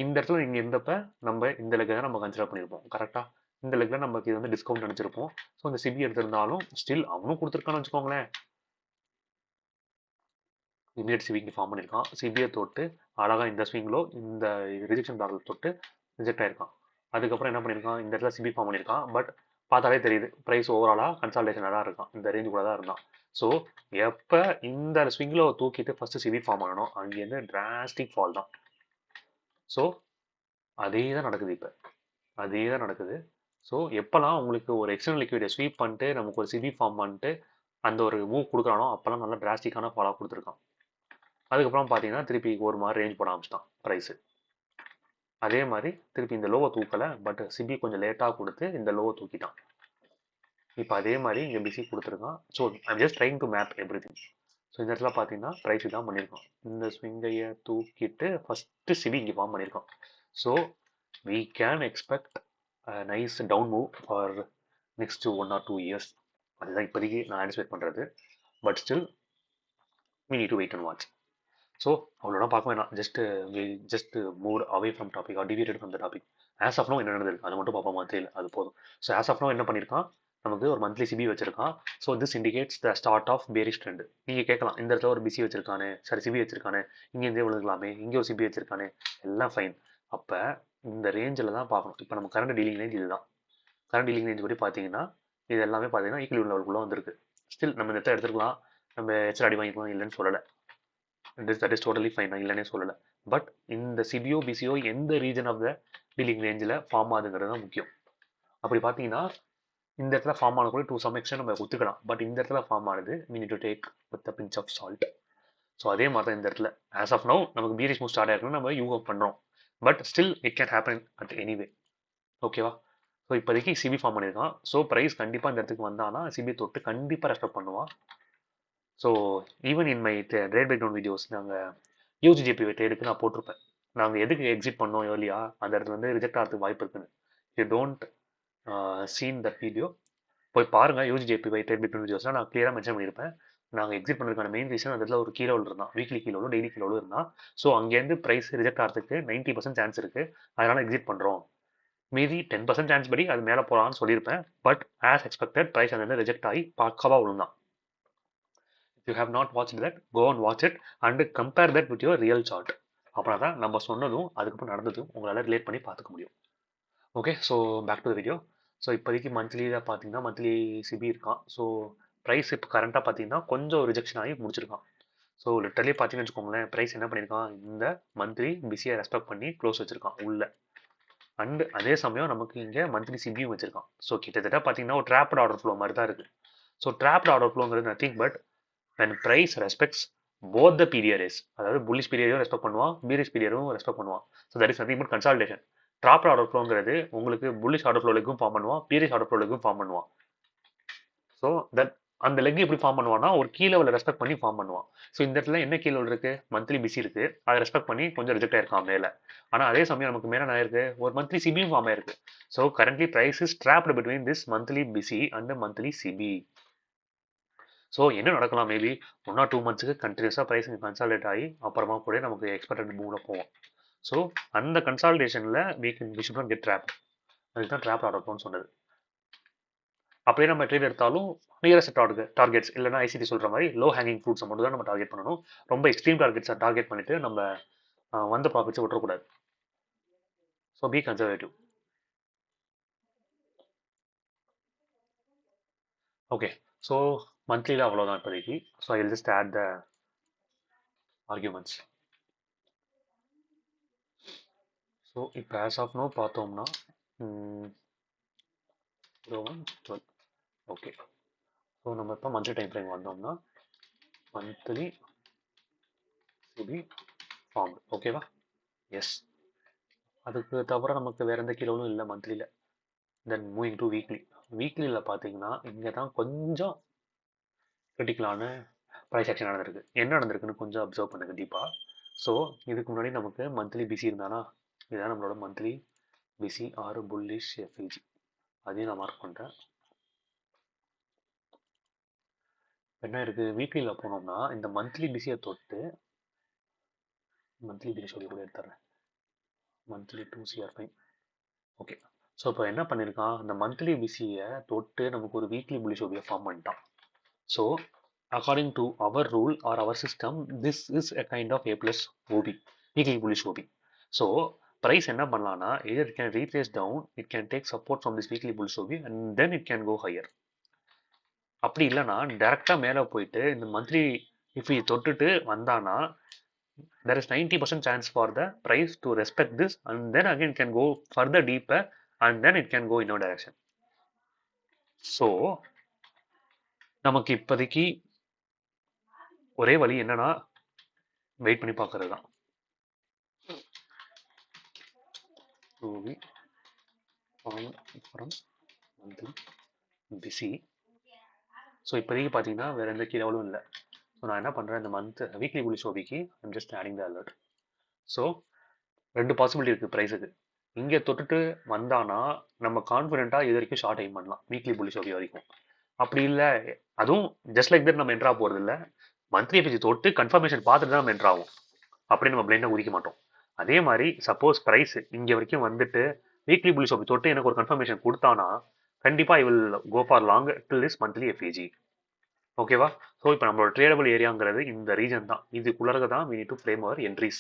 இந்த இடத்துல நீங்கள் இருந்தப்ப நம்ம இந்த லெக்கை தான் நம்ம கன்சிடர் பண்ணியிருப்போம். கரெக்டாக இந்த லெக்கில் நமக்கு இது வந்து டிஸ்கவுண்ட் நினச்சிருப்போம். ஸோ இந்த சிபி எடுத்திருந்தாலும் ஸ்டில் அவனும் கொடுத்துருக்கான்னு வச்சுக்கோங்களேன். இமீடியட் சிபிக்கு ஃபார்ம் பண்ணியிருக்கான். சிபியை தொட்டு அழகாக இந்த ஸ்விங்கிலோ இந்த ரிஜெக்ஷன் டாரில் தொட்டு ரிஜெக்ட் ஆயிருக்கான். அதுக்கப்புறம் என்ன பண்ணியிருக்கான், இந்த இடத்துல சிபி ஃபார்ம் பண்ணியிருக்கான். பட் பார்த்தாலே தெரியுது ப்ரைஸ் ஓவராலாக கன்சால்டேஷனாக தான் இருக்கான், இந்த ரேஞ்சு கூட தான் இருந்தான். ஸோ எப்போ இந்த ஸ்விங்கில் தூக்கிட்டு ஃபஸ்ட்டு சிபி ஃபார்ம் பண்ணணும், அங்கேருந்து டிராஸ்டிக் ஃபால் தான். ஸோ அதே தான் நடக்குது இப்போ, அதே தான் நடக்குது. ஸோ எப்போல்லாம் உங்களுக்கு ஒரு எக்ஸ்டர்னல் லிக்விடை ஸ்வீப் பண்ணிட்டு நமக்கு ஒரு சிபி ஃபார்ம் பண்ணிட்டு அந்த ஒரு மூவ் கொடுக்குறானோ அப்போல்லாம் நல்லா டிராஸ்டிக்கான ஃபாலாக கொடுத்துருக்கான். அதுக்கப்புறம் பார்த்தீங்கன்னா திருப்பி ஒரு மாதிரி ரேஞ்ச் போட ஆரம்பிச்சிட்டான் ப்ரைஸு. அதே மாதிரி திருப்பி இந்த லோவை தூக்கலை, பட் சிபி கொஞ்சம் லேட்டாக கொடுத்து இந்த லோவை தூக்கிட்டான். இப்போ அதே மாதிரி இங்கே பிசி கொடுத்துருக்கான். So I'm just trying to map every thing. So இந்த இடத்துல பார்த்தீங்கன்னா ப்ரைஸ் தான் பண்ணியிருக்கான். இந்த ஸ்விங்கையை தூக்கிட்டு ஃபஸ்ட்டு சிபி இங்கே ஃபார்ம் பண்ணியிருக்கான். So we can expect a nice down move for next 1 or 2 years. அதுதான் இப்போதைக்கு நான் ஆன்டிசிபேட் பண்ணுறது. But still we need to wait and watch. ஸோ அவ்வளோதான் பார்க்க வேணாம். Just move away from topic or deviated from the topic. As of now என்ன நடந்திருக்கு அது மட்டும் பார்ப்போம், மந்த்லியில் அது போதும். ஸோ ஆஸ் ஆஃப் நோ என்ன பண்ணியிருக்கான், நமக்கு ஒரு மந்த்லி சிபி வச்சிருக்கான். So this indicates the start of bearish trend. நீங்கள் கேட்கலாம், இந்த இடத்துல ஒரு பிசி வச்சிருக்கானே, சரி சிபி வச்சிருக்கானே, இங்கேருந்தே விழுகலாமே, இங்கே ஒரு சிபி வச்சிருக்கானே, எல்லாம் ஃபைன். அப்போ இந்த ரேஞ்சில் தான் பார்க்கணும். இப்போ நம்ம கரண்ட் டீலிங் ரேஞ்ச் இதுதான். கரண்ட் டீலிங் ரேஞ்ச் படி பார்த்தீங்கன்னா இது எல்லாமே பார்த்தீங்கன்னா ஈக்குவல் லெவலுக்குள்ளே வந்திருக்கு. ஸ்டில் நம்ம இந்த இடத்த எடுத்துக்கலாம், நம்ம எச்சர் அடி வாங்கிக்கலாம், இல்லைன்னு சொல்லலை. தட் இஸ் டோட்டலி ஃபைன், நான் இல்லைன்னே சொல்லலை. பட் இந்த சிபிஓ பிசிஓ எந்த ரீஜன் ஆஃப் த டீலிங் ரேஞ்சில் ஃபார்ம் ஆகுதுங்கிறது தான் முக்கியம். அப்படி பார்த்தீங்கன்னா இந்த இடத்துல ஃபார்ம் ஆன கூட டு சம் எக்ஸ்டென்ட் நம்ம ஒத்துக்கலாம். பட் இந்த இடத்துல ஃபார்ம் ஆனது we need to take with a pinch of salt. So அதே மாதிரி தான் இந்த இடத்துல ஆஸ் ஆஃப் நோ நமக்கு பீரிஷ் மூவ் ஸ்டார்ட் ஆயிருக்குன்னு நம்ம யூகம் பண்ணுறோம். But still it can happen at anyway. ஓகேவா? ஸோ இப்போதைக்கு சிபி ஃபார்ம் பண்ணியிருக்கான். ஸோ ப்ரைஸ் கண்டிப்பாக இந்த இடத்துக்கு வந்தானா சிபி தொட்டு கண்டிப்பாக ரெஸ்பெக்ட் பண்ணுவான். So even in my trade breakdown videos நாங்கள் யூஜிஜேபி ட்ரேடுக்கு நான் போட்டிருப்பேன். நாங்கள் எதுக்கு எக்ஸிட் பண்ணோம் ஏர்லியா, அந்த இடத்துல வந்து ரிஜெக்ட் ஆகிறதுக்கு வாய்ப்பு இருக்குன்னு. You don't seen that video, போய் பாருங்கள். யூஜிஜேபி ட்ரேட் பிரேக்டவுன் வீடியோஸ்லாம் நான் கிளியராக மென்ஷன் பண்ணியிருப்பேன். நாங்கள் எக்ஸிட் பண்ணுறதுக்கான மெயின் ரீசன் அந்த இடத்துல ஒரு கீழே இருந்தான், வீக்லி கீழோ டெய்லி கீழோ இருந்தான். ஸோ அங்கேருந்து ப்ரைஸ் ரிஜெக்ட் ஆகிறதுக்கு 90% சான்ஸ் இருக்குது, அதனால் எக்ஸிட் பண்ணுறோம். மீதி 10% சான்ஸ் படி அது மேலே போகலான்னு சொல்லியிருப்பேன். பட் ஆஸ் எக்ஸ்பெக்டட் ப்ரைஸ் அந்த ரிஜெக்ட் ஆகி பக்காவாக விழுந்தான். If you have not watched that, go and watch it and compare that with your real chart. அப்புறம் தான் நம்ம சொன்னதும் அதுக்கப்புறம் நடந்ததும் உங்களால் ரிலேட் பண்ணி பார்த்துக்க முடியும். Okay, so back to the video. So இப்போதைக்கு மந்த்லியில் பார்த்தீங்கன்னா மந்த்லி சிபி இருக்கான். ஸோ ப்ரைஸ் இப்போ கரண்ட்டாக பார்த்தீங்கன்னா கொஞ்சம் ரிஜெக்ஷன் ஆகி முடிச்சிருக்கான். ஸோ லிட்டரலி பார்த்தீங்கன்னு வச்சுக்கோங்களேன், ப்ரைஸ் என்ன பண்ணியிருக்கான், இந்த மந்த்லி பிஸியை ரெஸ்பெக்ட் பண்ணி க்ளோஸ் வச்சிருக்கான் உள்ள. அண்ட் அதே சமயம் நமக்கு இங்கே மந்த்லி சிபியும் வச்சிருக்கான். ஸோ கிட்டத்தட்ட பார்த்தீங்கன்னா ஒரு ட்ராப்ட் ஆர்டர் ஃப்ளோ மாதிரி தான் இருக்குது. ஸோ ட்ராப்ட் ஆர்டர் ஃப்ளோங்கிறது nothing but when price respects both the PDRs, அதாவது bullish period ரெஸ்பெக்ட் பண்ணுவான், bearish period ரெஸ்பெக்ட் பண்ணுவான். So that is nothing but consolidation. Trap order ஃப்ளோங்கிறது உங்களுக்கு bullish ஆர்டர் ஃப்ளோலுக்கும் ஃபார்ம் பண்ணுவான், bearish ஆர்டர் ஃப்ளோலுக்கும் ஃபார்ம் பண்ணுவான். ஸோ தட் அந்த லெக் எப்படி ஃபார்ம் பண்ணுவான்னா ஒரு கீ லெவலில் ரெஸ்பெக்ட் பண்ணி ஃபார்ம் பண்ணுவான். ஸோ இந்த இடத்துல என்ன கீ லெவல் இருக்குது, மந்த்லி பிசி இருக்குது, அதை ரெஸ்பெக்ட் பண்ணி கொஞ்சம் ரிஜெக்ட் ஆயிருக்கான் மேலே. ஆனால் அதே சமயம் நமக்கு மேலே என்ன ஆயிருக்கு, ஒரு மந்த்லி சிபியும் ஃபார்ம் ஆயிருக்கு. So currently price is trapped between this monthly PC and monthly CB. So என்ன நடக்கலாம், மேபி 1 or 2 months கண்டினியூஸாக ப்ரைஸ் கன்சால்டேட் ஆகி அப்புறமா கூட நமக்கு எக்ஸ்பெக்டட் மூவில் போவோம். ஸோ அந்த கன்சால்டேஷனில் we should not get trap. அதுக்கு தான் ட்ராப் ஆர்டர் ஃப்ளோன்னு சொன்னது. அப்படியே நம்ம ட்ரேட் எடுத்தாலும் நியரஸ்ட் டார்கெட்ஸ் இல்லைனா ஐசிடி சொல்ற மாதிரி லோ ஹேங்கிங் ஃப்ரூட்ஸை மட்டும் தான் நம்ம டார்கெட் பண்ணணும். ரொம்ப எக்ஸ்ட்ரீம் டார்கெட்ஸை டார்கெட் பண்ணிட்டு நம்ம வந்த ப்ராஃபிட்ஸை விட்டுறக்கூடாது. So be conservative. Okay, so மந்த்லியில் அவ்வளோதான் இப்போதைக்கு. So I will just add the arguments. So இப்போ ஆஸ் ஆஃப் நோ பார்த்தோம்னா 1 ஓகே. ஸோ நம்ம இப்போ மந்த்லி டைம் ஃப்ரேம் வந்தோம்னா மந்த்லி பி ஃபார்ம். ஓகேவா? எஸ். அதுக்கு தவிர நமக்கு வேற எந்த கீழவும் இல்லை மந்த்லியில். Then moving to weekly. வீக்லியில் பார்த்தீங்கன்னா இங்கே தான் கொஞ்சம் கிரிட்டிக்கலான ப்ரைஸ் ஆக்ஷன் நடந்திருக்கு. என்ன நடந்திருக்குன்னு கொஞ்சம் அப்சர்வ் பண்ணுங்க டீப்பாக. ஸோ இதுக்கு முன்னாடி நமக்கு மந்த்லி பிசி இருந்தானா, இதுதான் நம்மளோட monthly BC or bullish FVG. அதையும் நான் மார்க் பண்ணுறேன். என்ன இருக்குது, வீக்லியில் போனோம்னா இந்த மந்த்லி பிசியை தொட்டு மந்த்லி பிசி சொல்லி கூட எடுத்துறேன். Monthly 2CR5. ஓகே. ஸோ இப்போ என்ன பண்ணியிருக்கான், இந்த மந்த்லி பிசியை தொட்டு நமக்கு ஒரு வீக்லி புல்லிஷ் ஓபியை ஃபார்ம் பண்ணிட்டான். So according to our rule or our system, this is a kind of A plus OB, weekly bullish OB. So price என்ன பண்ணலாம்னா, either it can retrace down, it can take support from this weekly bullish OB and then it can go higher. அப்படி இல்லைன்னா டேரெக்டாக மேலே போயிட்டு இந்த monthly if தொட்டுட்டு வந்தானா there is 90% chance for the price to respect this and then again can go further deeper and then it can go in a direction. So நமக்கு இப்போதைக்கு ஒரே வழி என்னன்னா வெயிட் பண்ணி பார்க்கறது தான். பிசி. ஸோ இப்போதைக்கு பார்த்தீங்கன்னா வேற எந்த கீழவளும் இல்லை. ஸோ நான் என்ன பண்ணுறேன், இந்த மந்த் வீக்லி புலிஷ் ஓபிக்கு I'm just adding the alert. So 2 possibility இருக்குது ப்ரைஸுக்கு. இங்கே தொட்டுட்டு வந்தானா நம்ம கான்ஃபிடென்ட்டாக இது வரைக்கும் ஷார்ட் எய்ம் பண்ணலாம் வீக்லி புலிஷ் ஓபி வரைக்கும். அப்படி இல்லை, அதுவும் ஜஸ்ட் லைக் தட் நம்ம என்ட்ரா போகிறது இல்லை, மந்த்லி பிசி தொட்டு கன்ஃபர்மேஷன் பார்த்துட்டு தான் நம்ம என்ட்ராகும். அப்படி நம்ம பிளைண்டாக குதிக்க மாட்டோம். அதே மாதிரி சப்போஸ் ப்ரைஸ் இங்கே வரைக்கும் வந்துட்டு வீக்லி புலிஷ் ஓபி தொட்டு எனக்கு ஒரு கன்ஃபர்மேஷன் கொடுத்தானா கண்டிப்பாக I will go for long till this monthly FVG. ஓகேவா? ஸோ இப்போ நம்மளோட ட்ரேடபிள் ஏரியாங்கிறது இந்த ரீஜன் தான். இதுக்குள்ளே தான் we need to frame our entries.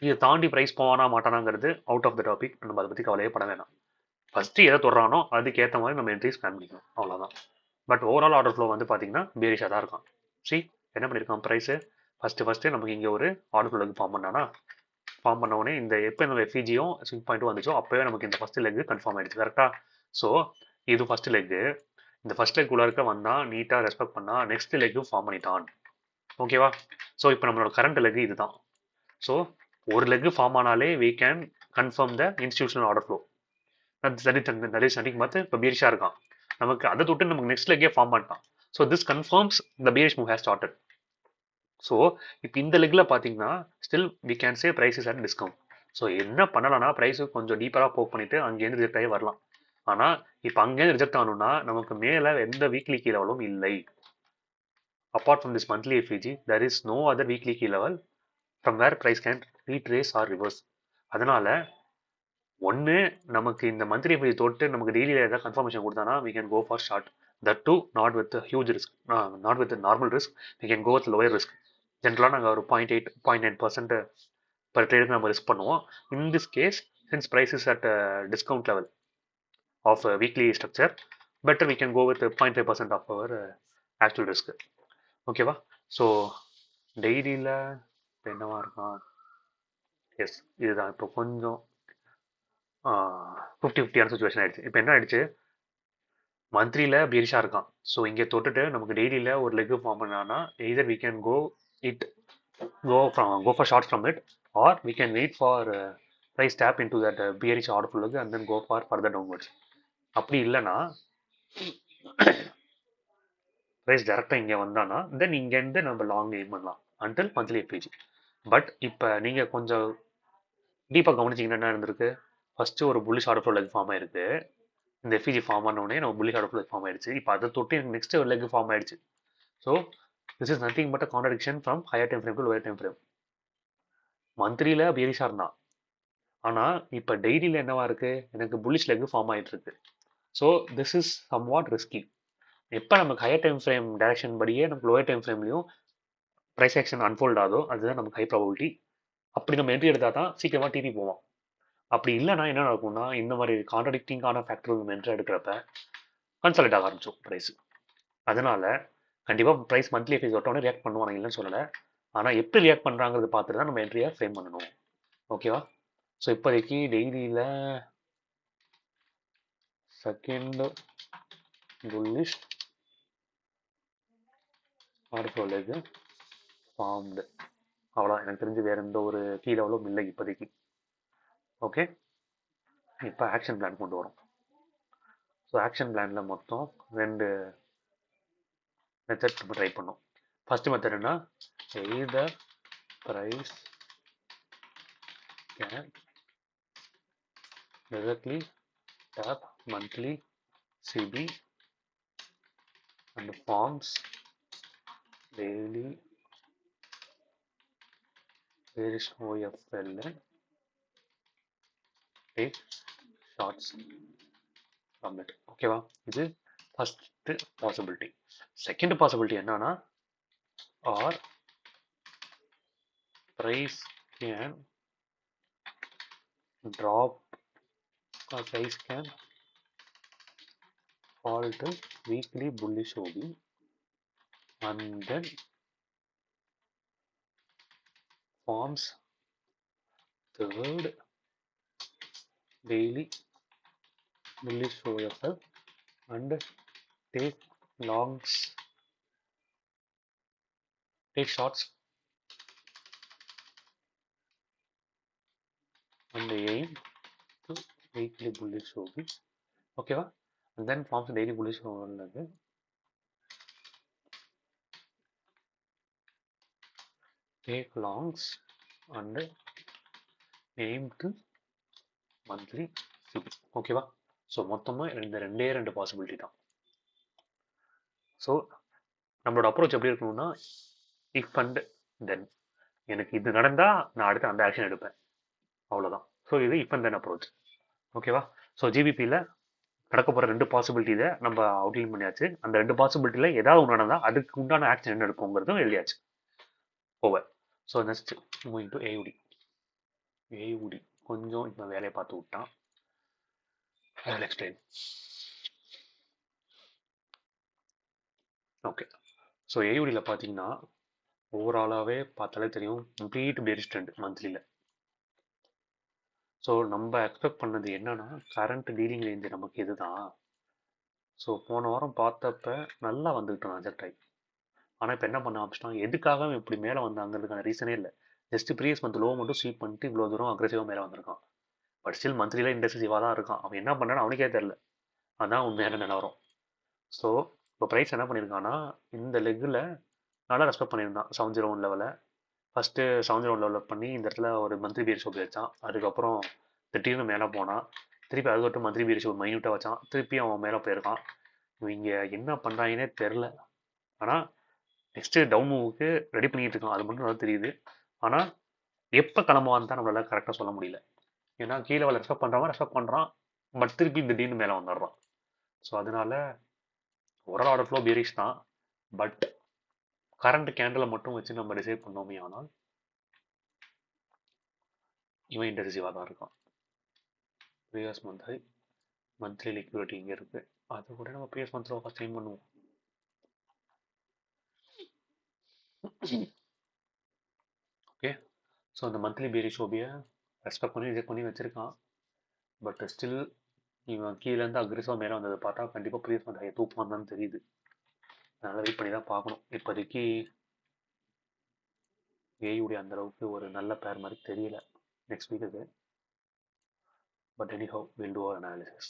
இதை தாண்டி ப்ரைஸ் போவானா மாட்டானாங்கிறது அவுட் ஆஃப் த டாபிக். நம்ம அதை பற்றி கவலையே பட வேணாம். ஃபஸ்ட்டு எதை தொடுறானோ அதுக்கேற்ற மாதிரி நம்ம என்ட்ரிஸ் பிளான் பண்ணிக்கணும், அவ்வளோதான். பட் ஓவரால் ஆர்டர் ஃப்ளோ வந்து பார்த்தீங்கன்னா பேரிஷாக தான் இருக்கான். சி என்ன பண்ணியிருக்கான் ப்ரைஸு, ஃபஸ்ட்டு நமக்கு இங்கே ஒரு ஆர்டர் ஃப்ளோக்கு ஃபார்ம் பண்ணானா, ஃபார்ம் பண்ண உடனே இந்த எப்போ நம்ம எஃப்இஜியும் 6.2 வந்துச்சோ அப்போவே நமக்கு இந்த ஃபஸ்ட்டு லெக் கன்ஃபார்ம் ஆகிடுச்சு. கரெக்டாக? ஸோ இது ஃபஸ்ட்டு லெக்கு. இந்த ஃபர்ஸ்ட் லெக் உள்ள இருக்க வந்தால் நீட்டாக ரெஸ்பெக்ட் பண்ணால் நெக்ஸ்ட் லெக்கும் ஃபார்ம் பண்ணிட்டான். ஓகேவா? ஸோ இப்போ நம்மளோட கரண்ட் லெக் இதுதான். ஸோ ஒரு லெக் ஃபார்ம் ஆனாலே we can confirm the institutional order flow. That is nothing but இப்போ பீரிஷாக இருக்கான், நமக்கு அதை தொட்டு நமக்கு நெக்ஸ்ட் லெக்கே ஃபார்ம் பண்ணிட்டான். So this confirms the bearish move has started. So இப்போ இந்த லெக்கில் பார்த்தீங்கன்னா still we can say price is at discount. So என்ன பண்ணலாம்னா ப்ரைஸு கொஞ்சம் டீப்பராக போக் பண்ணிட்டு அங்கேருந்து ரிஜெக்ட் ஆகி வரலாம். ஆனால் இப்போ அங்கேருந்து ரிஜெக்ட் ஆகணும்னா நமக்கு மேலே எந்த வீக்லி கீ லெவலும் இல்லை. Apart from this monthly FEG there is no other weekly key level from where price can retrace or reverse. அதனால ஒன்று நமக்கு இந்த மந்த்லி எஃப்இஜி தொட்டு நமக்கு டெய்லியில் ஏதாவது கன்ஃபர்மேஷன் கொடுத்தானா we can go for short. that too not with a huge risk, not with a normal risk. we can go with lower risk. ஜென்ரலாக நாங்கள் ஒரு 0.8 0.9% பர் ட்ரேடுக்கு நம்ம ரிஸ்க் பண்ணுவோம். In this case since price is at a discount level of a weekly structure, better we can go with 0.5% of our actual risk. ஓகேவா? So டெய்லியில் இப்போ என்னவா இருக்கான், S இதுதான் இப்போ கொஞ்சம் 50-50 சுச்சுவேஷன் ஆயிடுச்சு. இப்போ என்ன ஆயிடுச்சு, மந்த்லியில் பீரிஷாக இருக்கான். ஸோ இங்கே தொட்டுட்டு நமக்கு டெய்லியில் ஒரு லெக் ஃபார்ம் பண்ணான்னா either we can go for shots from it or we can wait for price tap into that bearish order flow and then go for further downwards. அப்படி இல்லைன்னா ப்ரைஸ் டேரெக்டாக இங்கே வந்தானா தென் இங்கேருந்து நம்ம லாங் எய்ம் பண்ணலாம் until monthly FVG. But இப்போ நீங்கள் கொஞ்சம் டீப்பாக கவனிச்சிங்கன்னா என்ன இருந்திருக்கு, ஃபஸ்ட்டு ஒரு bullish order flow leg form ஆயிருக்கு. இந்த எஃப்இஜி ஃபார்ம் ஆனோடனே நம்ம bullish order flow leg form ஆயிடுச்சு. இப்போ அதை தொட்டு எனக்கு நெக்ஸ்ட் ஒரு லெக் ஃபார்ம் ஆயிடுச்சு. So this is nothing but a contradiction from higher time frame to lower time frame. மந்த்லியில் பியரிஷாக இருந்தான், ஆனால் இப்போ டெய்லியில் என்னவா இருக்குது, எனக்கு புல்லிஷ் லெக் ஃபார்ம் ஆகிட்டு இருக்கு. So this is somewhat risky. எப்போ நமக்கு ஹையர் டைம் ஃப்ரேம் டைரக்ஷன் படியே நமக்கு லோயர் டைம் ஃப்ரேம்லையும் ப்ரைஸ் ஆக்ஷன் அன்ஃபோல்ட் ஆகுதோ அதுதான் நமக்கு ஹை ப்ராபபிலிட்டி. அப்படி நம்ம என்ட்ரி எடுத்தால் தான் சீக்கிரமாக டிபி போவோம். அப்படி இல்லைனா என்ன நடக்கும்னா இந்த மாதிரி கான்ட்ரடிக்டிங்கான ஃபேக்டர் நம்ம என்ட்ரி எடுக்கிறப்ப கன்சல்ட் ஆக ஆரம்பிச்சோம் ப்ரைஸ். அதனால கண்டிப்பாக ப்ரைஸ் மந்த்லி ஃபீஸ் ஒட்டோன்னே ரியாக்ட் பண்ணுவாங்க, இல்லைன்னு சொல்லலை. ஆனால் எப்படி ரியாக்ட் பண்ணுறாங்கிறது பார்த்துட்டு தான் நம்ம என்ட்ரியை ஃப்ரேம் பண்ணணும். ஓகேவா? ஸோ இப்போதைக்கு டெய்லியில் second bullish order leg formed. அவ்வளோ எனக்கு தெரிஞ்சு வேற எந்த ஒரு கீ லெவலும் இல்லை இப்போதைக்கு. ஓகே, இப்போ ஆக்ஷன் பிளான் கொண்டு வரோம். ஸோ ஆக்ஷன் பிளானில் மொத்தம் 2 மெத்தட் நம்ம ட்ரை பண்ணோம். ஃபர்ஸ்ட் மெத்தட் என்ன, either price can directly tap monthly CB and forms daily bearish OFL take shots from it. ஓகேவா? இது ஃபர்ஸ்ட் பாசிபிலிட்டி. செகண்ட் பாசிபிலிட்டி என்னன்னா, R price can drop or price can fall to weekly bullish OB and then forms third daily bullish OFL and take longs, take shots and aim to weekly bullish OB. ஓகேவா? and then forms daily bullish OFL. Take longs and aim to monthly CB. ஓகேவா? So மொத்தமாக இந்த ரெண்டு possibility தான். So நம்மளோட approach எப்படி இருக்கணும்னா, if and then. எனக்கு இது நடந்தால் நான் அடுத்து அந்த ஆக்ஷன் எடுப்பேன், அவ்வளோதான். ஸோ இது இஃப் அண்ட் தென் அப்ரோச். ஓகேவா? ஸோ ஜிபிபியில் நடக்க போகிற 2 பாசிபிலிட்டியை நம்ம அவுட்லைன் பண்ணியாச்சு. அந்த 2 பாசிபிலிட்டியில் ஏதாவது ஒன்று நடந்தால் அதுக்கு உண்டான ஆக்ஷன் என்ன எடுக்குங்கிறதும் எழுதியாச்சு. Over. So next moving to AUD. AUD கொஞ்சம் இப்போ வேலையை பார்த்து விட்டான். I will explain. Okay, so ஏயுடியில் பார்த்தீங்கன்னா ஓவராலாகவே பார்த்தாலே தெரியும் கம்ப்ளீட் பேரிஷ் ட்ரெண்ட் மந்த்லியில். ஸோ நம்ம எக்ஸ்பெக்ட் பண்ணது என்னன்னா, கரண்ட் டீலிங் ரேஞ்சு நமக்கு இதுதான். ஸோ போன வாரம் பார்த்தப்ப நல்லா வந்துக்கிட்டோம் ரிஜெக்ட் ஆகி. ஆனால் இப்போ என்ன பண்ண ஆரம்பிச்சிட்டோம், எதுக்காக இப்படி மேலே வந்தாங்கிறதுக்கான ரீசனே இல்லை. ஜஸ்ட் ப்ரீவியஸ் மந்த் லோ மட்டும் ஸ்வீப் பண்ணிட்டு இவ்வளோ தூரம் அக்ரெசிவாக மேலே வந்திருக்கான். பட் ஸ்டில் மந்த்லியில் இன்டெசிவாக தான் இருக்கான். அவன் என்ன பண்ணான்னு அவனுக்கே தெரில. அதான் உண்மையான நிலவரம். ஸோ இப்போ ப்ரைஸ் என்ன பண்ணியிருக்கான்னா, இந்த லெக்கில் நல்லா ரெஸ்பெக்ட் பண்ணியிருந்தான் 701 லெவலில். ஃபஸ்ட்டு 701 லெவலில் பண்ணி இந்த இடத்துல ஒரு மந்த்லி பியர் ஷோ வச்சான். அதுக்கப்புறம் திடீர்னு மேலே போனான். திருப்பி அது மட்டும் மந்த்லி பியர் ஷோ மைன்யூட்டாக வச்சான். திருப்பி அவன் மேலே போயிருக்கான். இவங்க என்ன பண்ணுறாங்கன்னே தெரில. ஆனால் நெக்ஸ்ட்டு டவுன் மூவுக்கு ரெடி பண்ணிகிட்டு இருக்கான், அது மட்டும் நல்லா தெரியுது. ஆனால் எப்போ கிளம்புவான்னு தான் நம்மளால கரெக்டாக சொல்ல முடியல. ஏன்னா கீழே அவளை ரெஸ்பெக்ட் பண்ணுறான், பட் திருப்பி திடீர்னு மேலே வந்துடுறான். ஸோ அதனால ஓவரால் ஆர்டர் ஃப்ளோ பேரிஷ் தான். பட் கரண்ட் கேண்டிலை மட்டும் வச்சு நம்ம டிசைட் பண்ணோமே ஆனால் இவன் இன்டெசிவாக தான் இருக்கான். Previous month high, monthly liquidity இங்கே இருக்குது. அது கூட நம்ம ப்ரீவியஸ் மந்த்தில் ஃபஸ்ட் டைம் பண்ணுவோம். ஓகே, ஸோ அந்த மந்த்லி பேரிஷ் ஓபியை ரெஸ்பெக்ட் பண்ணி ரிஜெக்ட் பண்ணி வச்சுருக்கான். பட் ஸ்டில் இவன் கீழேருந்து அக்ரெசிவாக மேலே வந்ததை பார்த்தா கண்டிப்பாக ப்ரீவியஸ் மந்த் ஹை தூக்குவான் தான் தெரியுது. அதனால் வெயிட் பண்ணி தான் பார்க்கணும். இப்போதைக்கு ஏயுடைய அந்தளவுக்கு ஒரு நல்ல பேர் மாதிரி தெரியல நெக்ஸ்ட் வீக்குக்கு. But anyhow we'll do our analysis.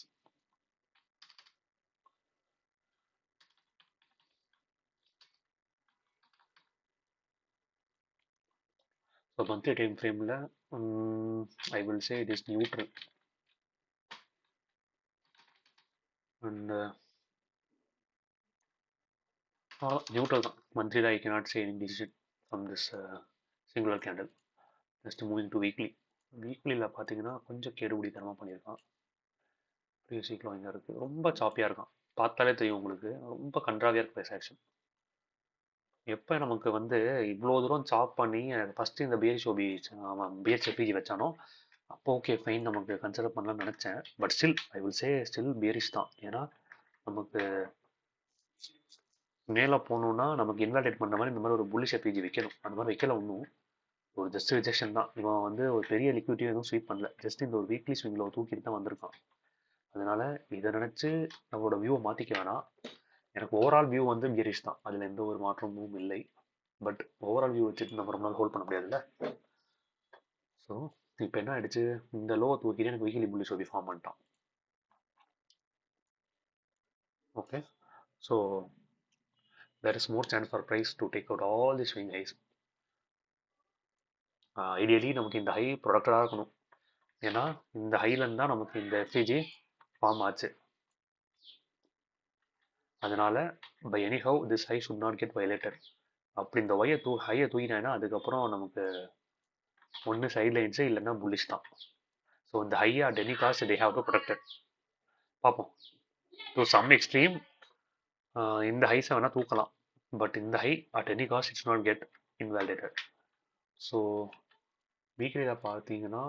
So monthly time frame la I will say it is neutral and neutral தான் monthly la I cannot say any decision from this singular candle. Just moving to weekly. வீக்லியில் பார்த்தீங்கன்னா கொஞ்சம் கேடுபடித்தனமாக பண்ணியிருக்கான். Previous வீக்கில் இங்கே இருக்குது, ரொம்ப சாப்பியாக இருக்கான். பார்த்தாலே தெரியும் உங்களுக்கு, ரொம்ப கன்றாவியாக இருக்கு ப்ரைஸ் ஆக்ஷன். எப்போ நமக்கு வந்து இவ்வளோ தூரம் சாப் பண்ணி ஃபஸ்ட்டு இந்த பிஹெச்ஓபி அவன் பிஹெச்எஃபிஜி வச்சானோ அப்போ ஓகே ஃபைன் நமக்கு கன்சிடர் பண்ணலாம்னு நினச்சேன். But still I will say still bearish தான். ஏன்னா நமக்கு மேலே போகணுன்னா நமக்கு இன்வாலிடேட் பண்ணுற மாதிரி இந்த மாதிரி ஒரு புல்லிஷ் எஃபிஜி வைக்கணும். அந்த மாதிரி வைக்கல ஒன்றும், ஒரு ஜஸ்ட் ரிஜெக்ஷன் தான். இவன் வந்து ஒரு பெரிய லிக்விடிட்டி எதுவும் ஸ்வீப் பண்ணல, ஜஸ்ட் இந்த ஒரு வீக்லி ஸ்விங்கில் தூக்கிட்டு தான் வந்திருக்கான். அதனால இதை நினச்சி நம்மளோட வியூவை மாற்றிக்க வேணாம். எனக்கு ஓவரால் வியூ வந்து பியரிஷ் தான், அதில் எந்த ஒரு மாற்றமும் இல்லை. பட் ஓவரால் வியூ வச்சுட்டு நம்ம ரொம்ப நாள் ஹோல்ட் பண்ண முடியாதுல்ல. ஸோ இப்போ என்ன ஆயிடுச்சு, இந்த லோவை தூக்கிட்டு எனக்கு வீக்லி புல்லிஷ் ஓபி ஃபார்ம் பண்ணிட்டான். Okay, so there is more chance for price to take out all the swing highs. Ideally நமக்கு இந்த ஹை ப்ரொடக்டடாக இருக்கணும். ஏன்னா இந்த ஹைலேருந்து தான் நமக்கு இந்த எஃப்இஜி ஃபார்ம் ஆச்சு. அதனால by anyhow this high should not get violated. அப்படி இந்த ஹையை தூக்கினாங்கன்னா அதுக்கப்புறம் நமக்கு ஒன்று சைட் லைன்ஸு இல்லைன்னா புல்லிஷ் தான். ஸோ இந்த high at any cost they have to protected. பார்ப்போம். டு சம் எக்ஸ்ட்ரீம் இந்த ஹைஸை வேணால் தூக்கலாம், பட் இந்த high at any cost it's not get invalidated. So வீக்லியில் பார்த்தீங்கன்னா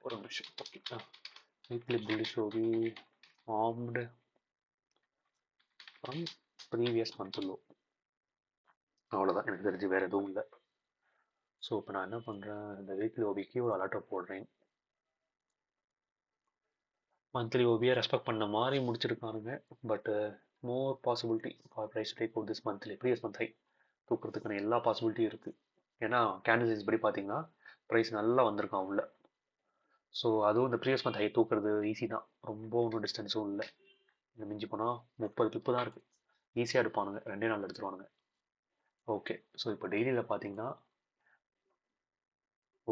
ஒரு நிமிஷம். Okay, weekly bullish OB formed from previous month low. அவ்வளோதான், எனக்கு தெரிஞ்சு வேறு எதுவும் இல்லை. ஸோ இப்போ நான் என்ன பண்ணுறேன், இந்த வீக்லி ஓபிக்கு ஒரு அலர்ட்டை போடுறேன். மந்த்லி ஓபியை ரெஸ்பெக்ட் பண்ண மாதிரி முடிச்சிருக்கானுங்க. But more possibility for price take out this monthly previous month high தூக்கிறதுக்கான எல்லா பாசிபிலிட்டியும் இருக்குது. ஏன்னா கேண்டில்ஸ் படி பார்த்தீங்கன்னா ப்ரைஸ் நல்லா வந்திருக்கான் உள்ள. ஸோ அதுவும் இந்த ப்ரீவியஸ் மந்த் ஹை தூக்குறது ஈஸி தான், ரொம்ப ஒன்றும் டிஸ்டன்ஸும் இல்லை. இந்த மிஞ்சி போனால் 30 பிப்பு தான் இருக்குது, ஈஸியாக எடுப்பானுங்க, 2 நாள் எடுத்துருவானுங்க. ஓகே, ஸோ இப்போ டெய்லியில் பார்த்தீங்கன்னா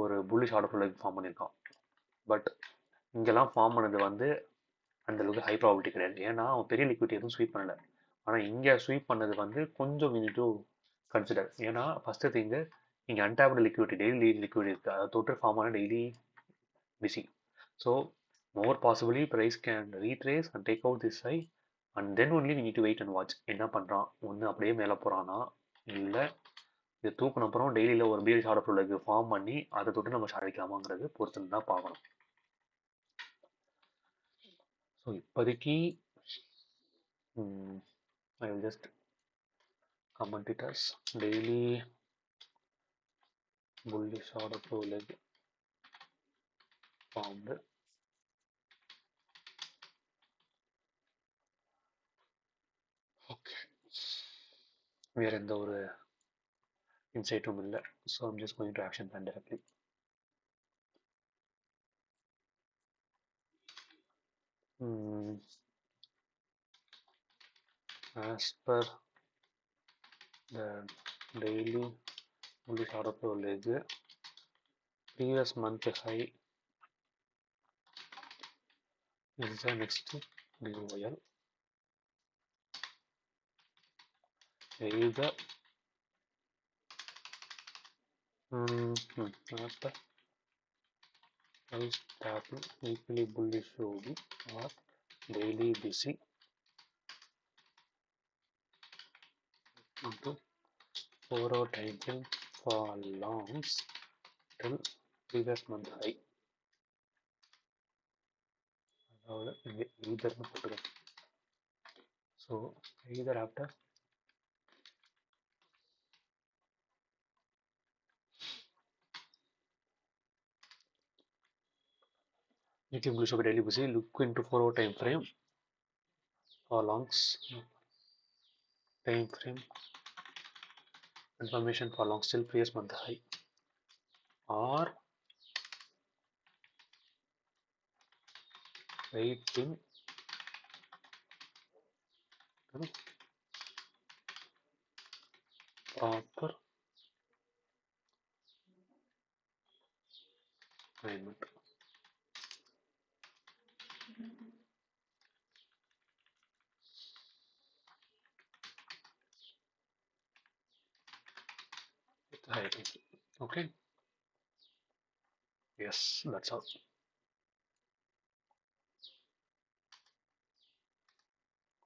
ஒரு புல்லிஷ் ஆர்டர் ஃப்ளோ ஃபார்ம் பண்ணியிருக்கான். பட் இங்கெல்லாம் ஃபார்ம் பண்ணது வந்து அந்தளவுக்கு ஹை ப்ராபிலிட்டி கிடையாது, ஏன்னா அவன் பெரிய லிக்விட்டி எதுவும் ஸ்வீப் பண்ணலை. ஆனால் இங்கே ஸ்வீப் பண்ணது வந்து கொஞ்சம் வி நீட் டு கன்சிடர். ஏன்னா ஃபஸ்ட்டு திங்கு இங்கே அன்டாப்டு லிக்விட்டி, டெய்லி லிக்விட்டி இருக்குது, அதை தொட்டு ஃபார்ம் ஆன daily busy. So more possibly price can retrace and take out this high, and then only we need to wait and watch என்ன பண்ணுறான். ஒன்று அப்படியே மேலே போகிறானா, இல்லை இது தூக்கின அப்புறம் டெய்லியில் ஒரு பியரிஷ் ஆர்டர் ஃப்ளோக்கு ஃபார்ம் பண்ணி அதை தொட்டு நம்ம சாதிக்கலாமாங்கிறது பொறுத்துன்னு தான் பார்க்கணும். ஸோ இப்போதைக்கு I will just comment it as daily bullish order flow leg formed. Okay, வேறு எந்த ஒரு இன்சைட்டும் இல்லை. So I'm just going to action plan directly. As per the daily bullish order flow leg, previous month high is the next DOL. Either after price tapping weekly bullish OB or daily BC into 4-hour time frame for longs till previous month high. அதாவது இங்கே ஈதர்னு போட்டுருக்கேன். So either after weekly bullish OB daily BC, look into 4-hour time frame for longs time frame information for long still previous month high, or waiting proper alignment. With high. Okay. Yes, that's all.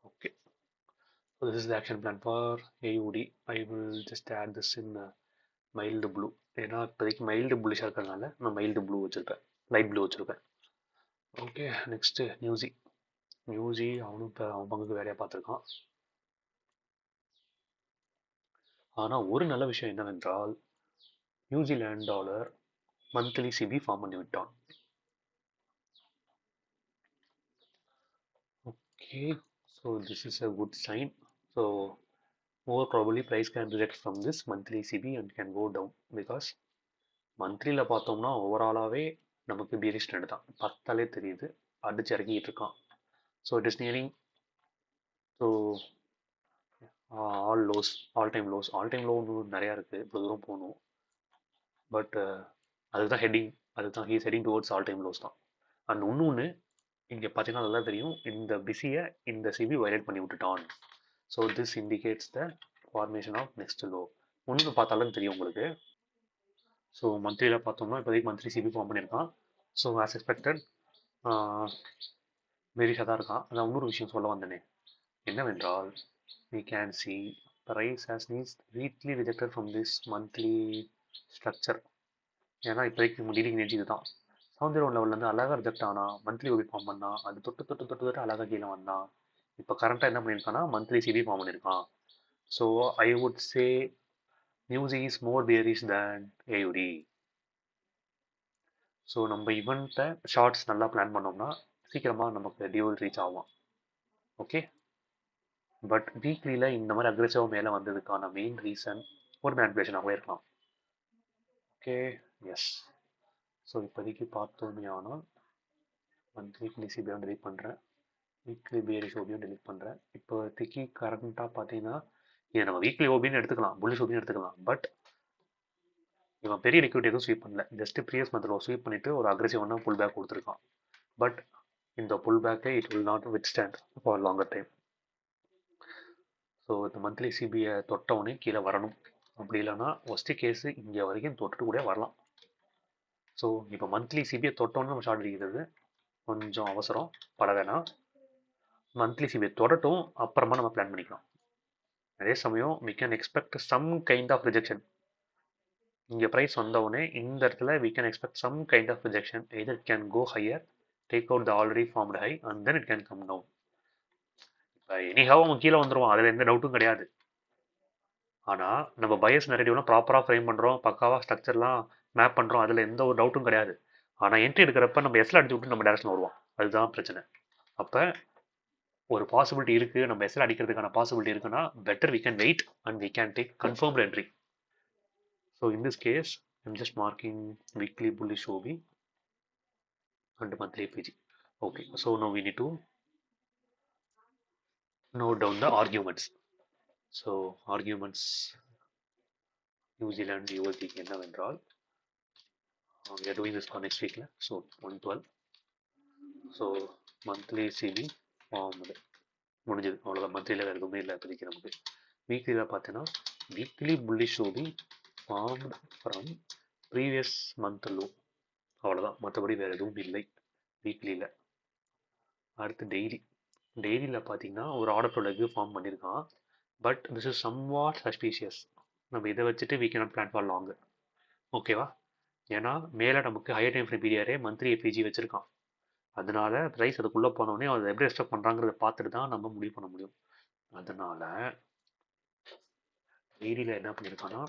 Okay. So this is the action plan for AUD. I will just add this in mild blue. ஏன்னா இப்போதைக்கு mild ப்ளூஷாக இருக்கிறதுனால நான் mild blue வச்சுருப்பேன், light blue வச்சுருப்பேன். Okay, next நியூஸி. நியூஸி அவனும் இப்போ அவன் பங்குக்கு வேலையாக பார்த்துருக்கான். ஆனால் ஒரு நல்ல விஷயம் என்னவென்றால் New Zealand dollar monthly CB form பண்ணி விட்டான். Okay, so this is a good sign. So more probably price can reject from this monthly CB and can go down because மந்த்லியில் பார்த்தோம்னா ஓவராலாகவே நமக்கு பீரிஷ் ட்ரெண்ட் தான், பார்த்தாலே தெரியுது, அடிச்சு இறக்கிட்டு இருக்கான். So it is nearing so all lows, all time lows. All time low நிறையா இருக்குது, இவ்வளோ தூரம் போகணும். பட் அதுதான் ஹெட்டிங், அதுதான் he's heading towards all time lows தான். அண்ட் இன்னொன்று இங்கே பார்த்தீங்கன்னா நல்லா தெரியும், இந்த பிஸியை இந்த சிபி வயலேட் பண்ணி விட்டுட்டான். So this indicates the formation of next low. ஒன்று பார்த்தாலும் தெரியும் உங்களுக்கு. ஸோ மந்த்லியில் பார்த்தோம்னா இப்போதைக்கு மந்த்லி சிபி ஃபார்ம் பண்ணியிருக்கான். ஸோ ஆஸ் எக்ஸ்பெக்டட் பெரிஷாக தான் இருக்கான். அதான் இன்னொரு விஷயம் சொல்ல வந்தேனே, என்னவென்றால் we can see price has needs weekly rejected from this monthly structure. ஏன்னா இப்போதைக்கு லீடிங் எட்ஜ் இதுதான். 701 லெவல்லேருந்து அழகாக ரிஜெக்ட் ஆனால் மந்த்லி ஓபி ஃபார்ம் பண்ணால் அது தொட்டு தொட்டு தொட்டு தொட்டு அழகாக கீழே வந்தான். இப்போ கரண்ட்டாக என்ன பண்ணியிருக்கான்னா மந்த்லி சிபி ஃபார்ம் பண்ணியிருக்கான். So I would say news is more bearish than AUD. So நம்ம இவன்ட்டை ஷார்ட்ஸ் நல்லா பிளான் பண்ணோம்னா சீக்கிரமாக நமக்கு டியூல் ரீச் ஆகும். ஓகே, பட் வீக்லியில் இந்த மாதிரி அக்ரெசிவாக மேலே வந்ததுக்கான மெயின் ரீசன் ஒரு மேனிபுலேஷனாகவே இருக்கலாம். Okay, S. ஸோ இப்போதைக்கு பார்த்தோமே ஆனால் மந்த்லி சிபியும் டெலிட் பண்ணுறேன், வீக்லி பியரிஷ் ஓபியும் டெலிட் பண்ணுறேன். இப்போதைக்கு கரண்ட்டாக பார்த்தீங்கன்னா இதை நம்ம வீக்லி ஓபின்னு எடுத்துக்கலாம், புல்லிஷ் ஓபின்னு எடுத்துக்கலாம். பட் இவன் பெரிய லிக்விட் எதுவும் ஸ்வீப் பண்ணல, ஜஸ்ட் ப்ரீவியஸ் மந்தில் ஸ்வீப் பண்ணிவிட்டு ஒரு அக்ரெசிவான புல் பேக் கொடுத்துருக்கான். பட் இந்த புல் பேக்கை it will not with stand for longer time. So இந்த மந்த்லி சிபியை தொட்டவுடனே கீழே வரணும், அப்படி இல்லைன்னா ஒஸ்ட் கேஸு இங்கே வரைக்கும் தொட்டுட்டு கூட வரலாம். ஸோ இப்போ மந்த்லி சிபியை தொட்டோன்னு நம்ம ஷார்ட் அடிக்கிறது கொஞ்சம் அவசரம் பட வேணாம். மந்த்லி சிபியை தொடட்டும், அப்புறமா நம்ம பிளான் பண்ணிக்கலாம். அதே சமயம் we can expect some kind of rejection. இங்கே ப்ரைஸ் வந்தவுடனே இந்த இடத்துல we can expect some kind of rejection. either it can go higher, take out the already formed high and then it can come down. இப்போ anyhow அவன் கீழே வந்துடுவான், அதில் எந்த டவுட்டும் கிடையாது. ஆனால் நம்ம பயஸ் நெரேட்டிவ்லாம் ப்ராப்பராக ஃப்ரேம் பண்ணுறோம், பக்காவாக ஸ்ட்ரக்சர்லாம் மேப் பண்ணுறோம், அதில் எந்த ஒரு டவுட்டும் கிடையாது. ஆனால் என்ட்ரி எடுக்கிறப்ப நம்ம எஸ்ல அடிச்சு விட்டு நம்ம டேரக்ஷன் வருவோம், அதுதான் பிரச்சனை. அப்போ ஒரு பாசிபிலிட்டி இருக்குது, நம்ம எஸ்ல அடிக்கிறதுக்கான பாசிபிலிட்டி இருக்குன்னா better we can wait and we can take confirmed entry. So in this case I'm just marking weekly bullish OB and monthly PG. Okay, so now we need to note down the arguments. So arguments New Zealand USD என்னவென்றால் we are doing this for next week, so 112. so monthly CB formed முடிஞ்சது, அவ்வளோதான். மந்த்லியில் வேறு எதுவுமே இல்லை இப்போதைக்கு நமக்கு. வீக்லியில் பார்த்தீங்கன்னா weekly bullish OB formed from previous month low, அவ்வளோதான். மற்றபடி வேறு எதுவும் இல்லை வீக்லியில். அடுத்து டெய்லியில் பார்த்தீங்கன்னா ஒரு ஆர்டர் ப்ராடக்ட் ஃபார்ம் பண்ணியிருக்கான். But this is somewhat suspicious. நம்ம இதை வச்சுட்டு we cannot plan for long. ஓகேவா? ஏன்னா மேலே நமக்கு ஹையர் டைம் ஃப்ரேம் பீரியடே மந்த்லி எஃபிஜி வச்சுருக்கான். அதனால ப்ரைஸ் அதுக்குள்ளே போனோடனே அதை எப்படி ரெஸ்ட்ரக்ட் பண்ணுறாங்கிறத பார்த்துட்டு தான் நம்ம முடிவு பண்ண முடியும். அதனால டெய்லியில் என்ன பண்ணியிருக்கான்னா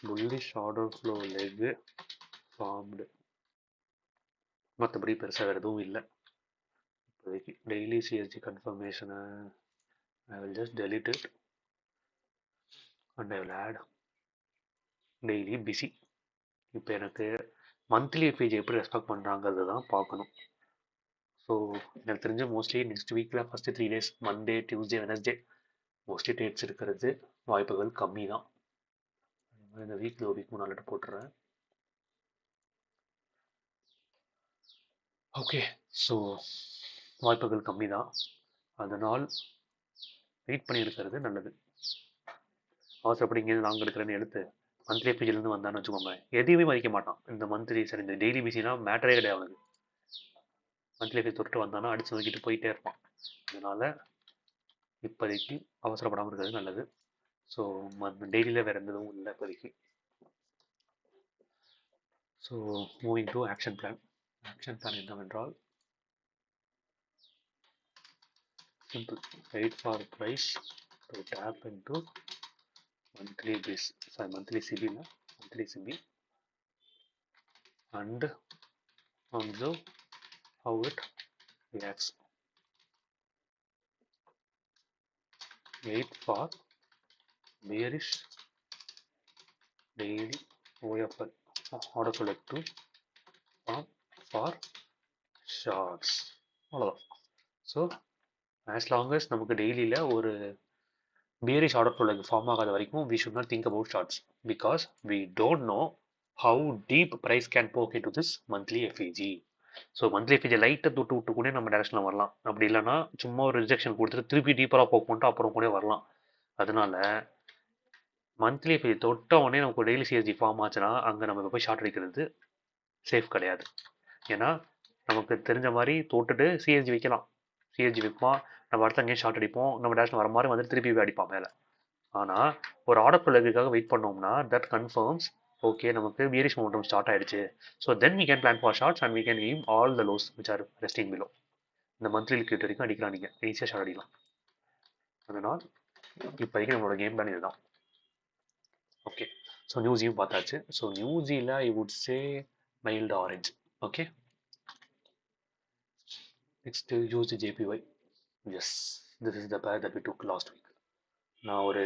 bullish order flow leg formed, மற்றபடி பெருசாக வேறு எதுவும் இல்லை இப்போதைக்கு. டெய்லி சிஎஸ்ஜி கன்ஃபர்மேஷனை I will just delete it and I will add daily busy. இப்போ எனக்கு மந்த்லி எஃபிஜி எப்படி ரெஸ்பெக்ட் பண்ணுறாங்கிறது தான் பார்க்கணும். ஸோ எனக்கு தெரிஞ்ச மோஸ்ட்லி நெக்ஸ்ட் வீக்கில் first 3 days Monday Tuesday Wednesday mostly dates இருக்கிறது வாய்ப்புகள் கம்மி தான். இந்த வீக்கில் ஒரு வீக் முன்னாடி போட்டுறேன். ஓகே, ஸோ வாய்ப்புகள் கம்மி தான், அதனால் வெயிட் பண்ணி இருக்கிறது நல்லது. அவசரப்படி இங்கே நாங்கள் எடுக்கிறேன்னு எடுத்து மந்த்லி எஃபிஜிலேருந்து வந்தான்னு வச்சுக்கோங்க, எதையுமே மதிக்க மாட்டான். இந்த மந்த்லி சரி இந்த டெய்லி பிசினா மேட்டரே கிடையாது அவனுக்கு. மந்த்லி எஃபி தொட்டு வந்தானா அடிச்சு நோக்கிட்டு போயிட்டே இருப்பான். அதனால இப்போதைக்கு அவசரப்படாமல் இருக்கிறது நல்லது. ஸோ டெய்லியில் வேறு எந்த இதுவும் இல்லை இப்போதைக்கு. So moving to action plan. Action plan என்னவென்றால் simple, wait for price to tap into monthly base, sorry monthly CB na, monthly CB, and observe how it reacts. Wait for bearish daily OFL order select to form for shorts. அவ்வளோதான். So as long as நமக்கு டெய்லியில் ஒரு bearish order flow like form ஆகாத வரைக்கும் we should not think about shorts because we don't know how deep price can poke into this monthly FEG. So monthly effigy லைட்டை தொட்டு விட்டு கூட நம்ம டேரக்ஷனில் வரலாம். அப்படி இல்லைன்னா சும்மா ஒரு ரிஜெக்ஷன் கொடுத்துட்டு திருப்பி டீப்பராக போக் பண்ணிட்டு அப்புறம் கூட வரலாம். அதனால மந்த்லி எஃபிஜி தொட்ட உடனே நமக்கு டெய்லி சிஎஸ்ஜி ஃபார்ம் ஆச்சுன்னா அங்கே நம்ம போய் ஷார்ட் அடிக்கிறது சேஃப் கிடையாது. ஏன்னா நமக்கு தெரிஞ்ச மாதிரி தொட்டுட்டு சிஎஸ்ஜி வைக்கலாம், சிஎஸ்ஜி வைப்போம், நம்ம அடுத்த அங்கேயும் ஷார்ட் அடிப்போம், நம்ம டேரக்ஷன் வர மாதிரி வந்து திருப்பி அடிப்போம் மேலே. ஆனால் ஒரு ஆர்டர் ஃபிளக்குக்காக வெயிட் பண்ணோம்னா தட் கன்ஃபர்ம்ஸ் ஓகே நமக்கு bearish momentum ஸ்டார்ட் ஆயிடுச்சு. So then we can plan for shots and we can aim all the lows which are resting below. இந்த மந்த்லி லிக்விட் வரைக்கும் அடிக்கலாம், நீங்கள் ஈஸியாக ஷார்ட் அடிக்கலாம். அதனால் இப்போதைக்கு நம்மளோட கேம் பிளான் இதுதான். ஓகே, ஸோ நியூஸையும் பார்த்தாச்சு. ஸோ நியூஸியில் I would say mild orange. Okay, next US JPY. Yes, this is the pair that we took last week. நான் ஒரு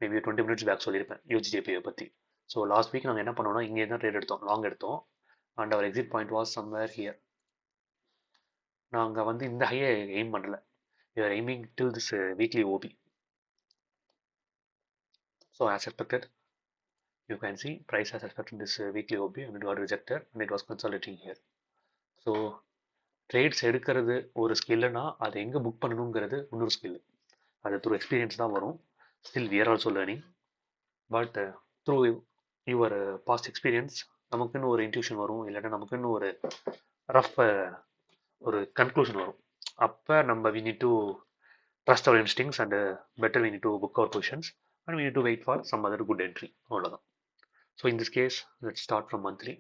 மேபி 20 minutes பேக் சொல்லியிருப்பேன் யூஜி ஜேபிஐ பற்றி. ஸோ லாஸ்ட் வீக் நாங்கள் என்ன பண்ணோம்னா இங்கே தான் ட்ரேட் எடுத்தோம், லாங் எடுத்தோம். And our exit point was somewhere here. நாங்கள் வந்து இந்த ஹையை எய்ம் பண்ணல, you're aiming till this weekly OB. So as expected you can see price has expected this weekly OB and it got rejected and it was consolidating here. So trades எடுக்கிறது ஒரு ஸ்கில்லுனா அதை எங்கே book பண்ணணுங்கிறது இன்னொரு skill. அது through experience தான் வரும். Still we are also learning, but through your past experience நமக்குன்னு ஒரு இன்ட்யூஷன் வரும், இல்லைன்னா நமக்குன்னு ஒரு ரஃப் ஒரு கன்க்ளூஷன் வரும். அப்போ நம்ம we need to trust our instincts and better we need to book our positions and we need to wait for some other good entry. அவ்வளோதான். So in this case let's start from monthly.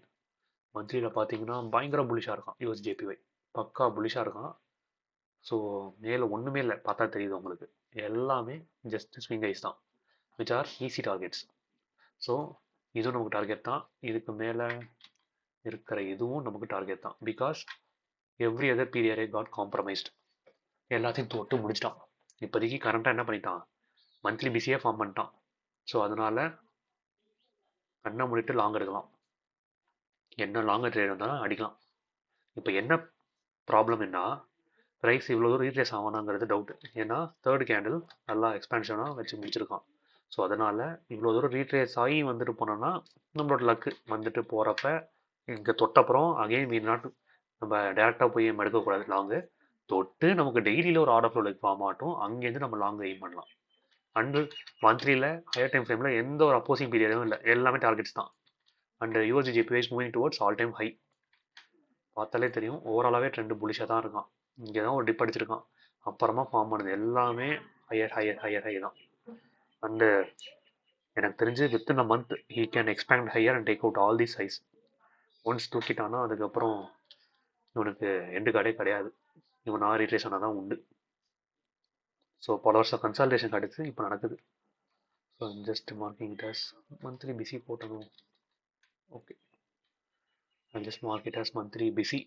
மந்த்லியில் பார்த்தீங்கன்னா பயங்கர புலிஷாக இருக்கான் யூஎஸ்ஜேபிஒய், பக்கா புலிஷாக இருக்கான். So மேலே ஒன்றுமே இல்லை, பார்த்தா தெரியுது உங்களுக்கு, எல்லாமே ஜஸ்ட் ஸ்விங் ஐஸ் தான் which are easy targets. So இதுவும் நமக்கு டார்கெட் தான், இதுக்கு மேலே இருக்கிற இதுவும் நமக்கு டார்கெட் தான். பிகாஸ் எவ்ரி அதர் பீரியரே காட் காம்ப்ரமைஸ்ட், எல்லாத்தையும் தொட்டு முடிச்சிட்டான். இப்போதைக்கு கரண்ட்டாக என்ன பண்ணிட்டான், மந்த்லி பிஸியாக ஃபார்ம் பண்ணிட்டான். ஸோ அதனால் கண்ணை மூடிட்டு லாங் எடுக்கலாம், என்ன லாங் ட்ரேட் வந்தாலும் அடிக்கலாம். இப்போ என்ன ப்ராப்ளம் என்ன, ப்ரைஸ் இவ்வளோ தூரம் ரீட்ரேஸ் ஆகணுங்கிறது டவுட்டு. ஏன்னா தேர்ட் கேண்டில் நல்லா எக்ஸ்பென்ஷனாக வச்சு முடிச்சிருக்கான். ஸோ அதனால் இவ்வளோ தூரம் ரீட்ரேஸ் ஆகி வந்துட்டு போனோன்னா நம்மளோட லக்கு வந்துட்டு போகிறப்ப இங்கே தொட்டப்புறம் அகைன் மீன் நாட் நம்ம டேரெக்டாக போய் எடுக்கக்கூடாது லாங்கு. தொட்டு நமக்கு டெய்லியில் ஒரு ஆர்டர் ஃப்ளோ ஃபார்ம் ஆகட்டும், அங்கேருந்து நம்ம லாங் எய்ம் பண்ணலாம். அண்டு மந்த்லியில் ஹையர் டைம் ஃப்ரேமில் எந்த ஒரு அப்போசிங் பீரியடும் இல்லை, எல்லாமே டார்கெட்ஸ் தான். And USD JPY's moving towards all time high. பார்த்தாலே தெரியும் ஓவராலாகவே ட்ரெண்டு புலிஷாக தான் இருக்கான். இங்கே தான் ஒரு டிப் அடிச்சிருக்கான், அப்புறமா ஃபார்ம் பண்ணுது எல்லாமே ஹையர் ஹையர் ஹையர் ஹை தான். அண்டு எனக்கு தெரிஞ்சு within a month he can expand higher and take out all the highs. Once தூக்கிட்டானா அதுக்கப்புறம் இவனுக்கு எண்டு கார்டே கிடையாது, இவன் நான் ரீட்ரேஸ் ஆனால் தான் உண்டு. ஸோ பல வருஷம் கன்சல்டேஷன் அடுத்து இப்போ நடக்குது. So just marking it as monthly BISI போட்டணும். Okay, I just mark it as monthly BISI.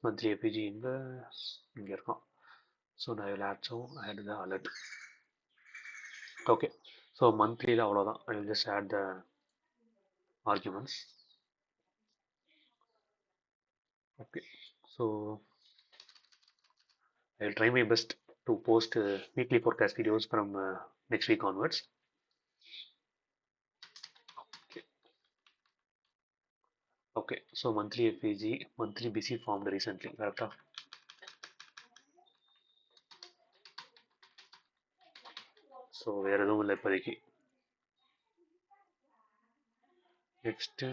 Monthly FVG இங்கே இருக்கான். ஸோ நான் இதில் add the alert. Okay, so மந்த்லியில் அவ்வளோதான். I will just add the arguments. Okay, so I will try my best to post weekly forecast videos from next week onwards. Okay, so monthly FAG, monthly BC formed recently, correct? So வேறு எதுவும் இல்லை இப்போதைக்கு. Next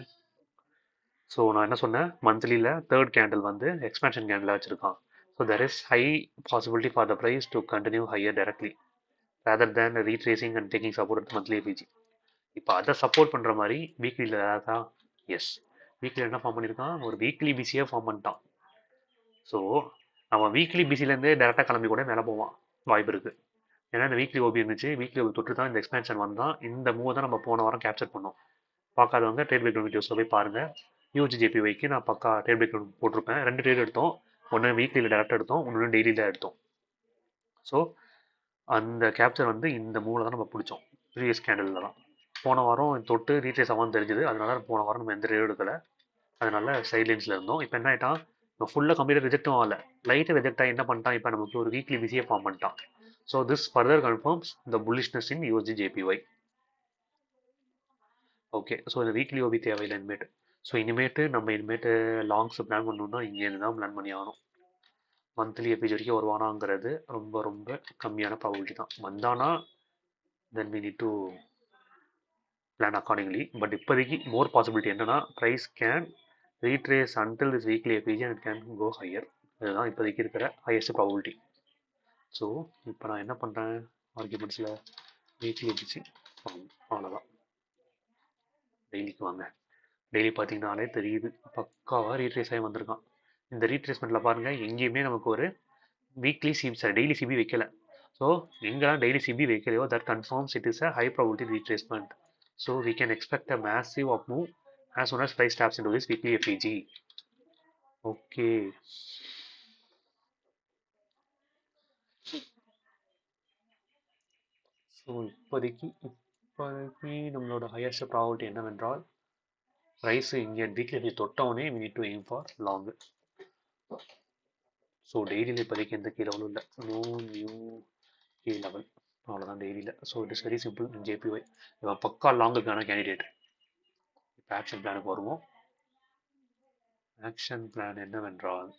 so நான் என்ன சொன்னேன், மந்த்லியில் third candle வந்து expansion candle வச்சுருக்கான். So there is high possibility for the price to continue higher directly rather than retracing and taking support monthly FVG. இப்போ அதை சப்போர்ட் பண்ணுற மாதிரி வீக்லியில் தான். எஸ், வீக்லி என்ன ஃபார்ம் பண்ணியிருக்கான், ஒரு வீக்லி பிசியே ஃபார்ம் பண்ணிட்டான். ஸோ அவன் வீக்லி பிசிலேருந்தே டேரெக்டாக கிளம்பி கூட மேலே போவான், வாய்ப்பு இருக்குது. ஏன்னா இந்த வீக்லி ஓபி இருந்துச்சு, வீக்லி ஓபி தொட்டு தான் இந்த எக்ஸ்பேன்ஷன் வந்தான். இந்த மூவ் தான் நம்ம போன வாரம் கேப்சர் பண்ணோம். பார்க்காதவங்க ட்ரேட் பேக்ரவுண்ட் வீடியோஸில் போய் பாருங்கள். யூஜிஜேபிஒய்க்கு நான் பக்கா ட்ரேட் பேக்ரவுண்ட் போட்டிருப்பேன். 2 ட்ரேட் எடுத்தோம். ஒன்று வீக்லியில் டேரெக்டாக எடுத்தோம், ஒன்று டெய்லியில் எடுத்தோம். ஸோ அந்த கேப்சர் வந்து இந்த மூவில் தான் நம்ம பிடிச்சோம், ப்ரீவியஸ் கேண்டலில் தான். போன வாரம் தொட்டு ரீட்ரேஸ் ஆகான்னு தெரிஞ்சுது, அதனால போன வாரம் நம்ம எந்த ட்ரேட் எடுக்கலை. அதனால சைட்லைன்ஸில் இருந்தோம். இப்போ என்ன ஆகிட்டான், இப்போ ஃபுல்லாக கம்ப்ளீட்டாக ரிஜெக்டும் ஆகலை, லைட்டாக ரிஜெக்ட் ஆகி என்ன பண்ணிட்டான், இப்போ நமக்கு ஒரு வீக்லி பிசியே ஃபார்ம் பண்ணிட்டான். So this further confirms the bullishness in USD JPY. Okay, so இந்த வீக்லி ஓபி தேவையில்லை இனிமேட்டு. ஸோ இனிமேட்டு லாங்ஸ் பிளான் பண்ணணும்னா இங்கேருந்து தான் பிளான் பண்ணி ஆகணும். மந்த்லி எபிஜ் வரைக்கும் வருவானாங்கிறது ரொம்ப ரொம்ப கம்மியான ப்ராபபிலிட்டி தான். வந்தானா then we need to plan accordingly. But இப்போதைக்கு மோர் பாசிபிலிட்டி என்னன்னா, price can retrace until this weekly FVG and can go higher. இதுதான் இப்போதைக்கு இருக்கிற ஹையஸ்ட் ப்ராபபிலிட்டி. ஸோ இப்போ நான் என்ன பண்ணுறேன், ஆர்குமெண்ட்ஸில் வீக்லி எபிஜி அவ்வளோதான். டெய்லிக்கு வாங்க. டெய்லி பார்த்தீங்கன்னாலே தெரியுது, பக்காவாக ரீட்ரேஸ் ஆகி வந்திருக்கான். இந்த ரீட்ரேஸ்மெண்ட்டில் பாருங்கள், எங்கேயுமே நமக்கு ஒரு weekly CB sorry daily CB வைக்கல. ஸோ எங்கெல்லாம் டெய்லி சிபி வைக்கலையோ that confirms it is a high probability retracement. So we can expect a massive up move as soon as price taps into this weekly FEG. Okay, so இப்போதைக்கு நம்மளோட highest probability என்னவென்றால், price இங்கே weekly தொட்டவுடனே we need to aim for long. So டெய்லியில் இப்போதைக்கு எந்த key லெவலும் இல்லை, no new key level, அவ்வளோதான் டெய்லியில். So it is very simple in JPY. இவன் பக்கா லாங்குக்கான கேண்டிடேட். இப்போ ஆக்ஷன் பிளானுக்கு வருவோம். ஆக்ஷன் பிளான் என்னவென்றால்,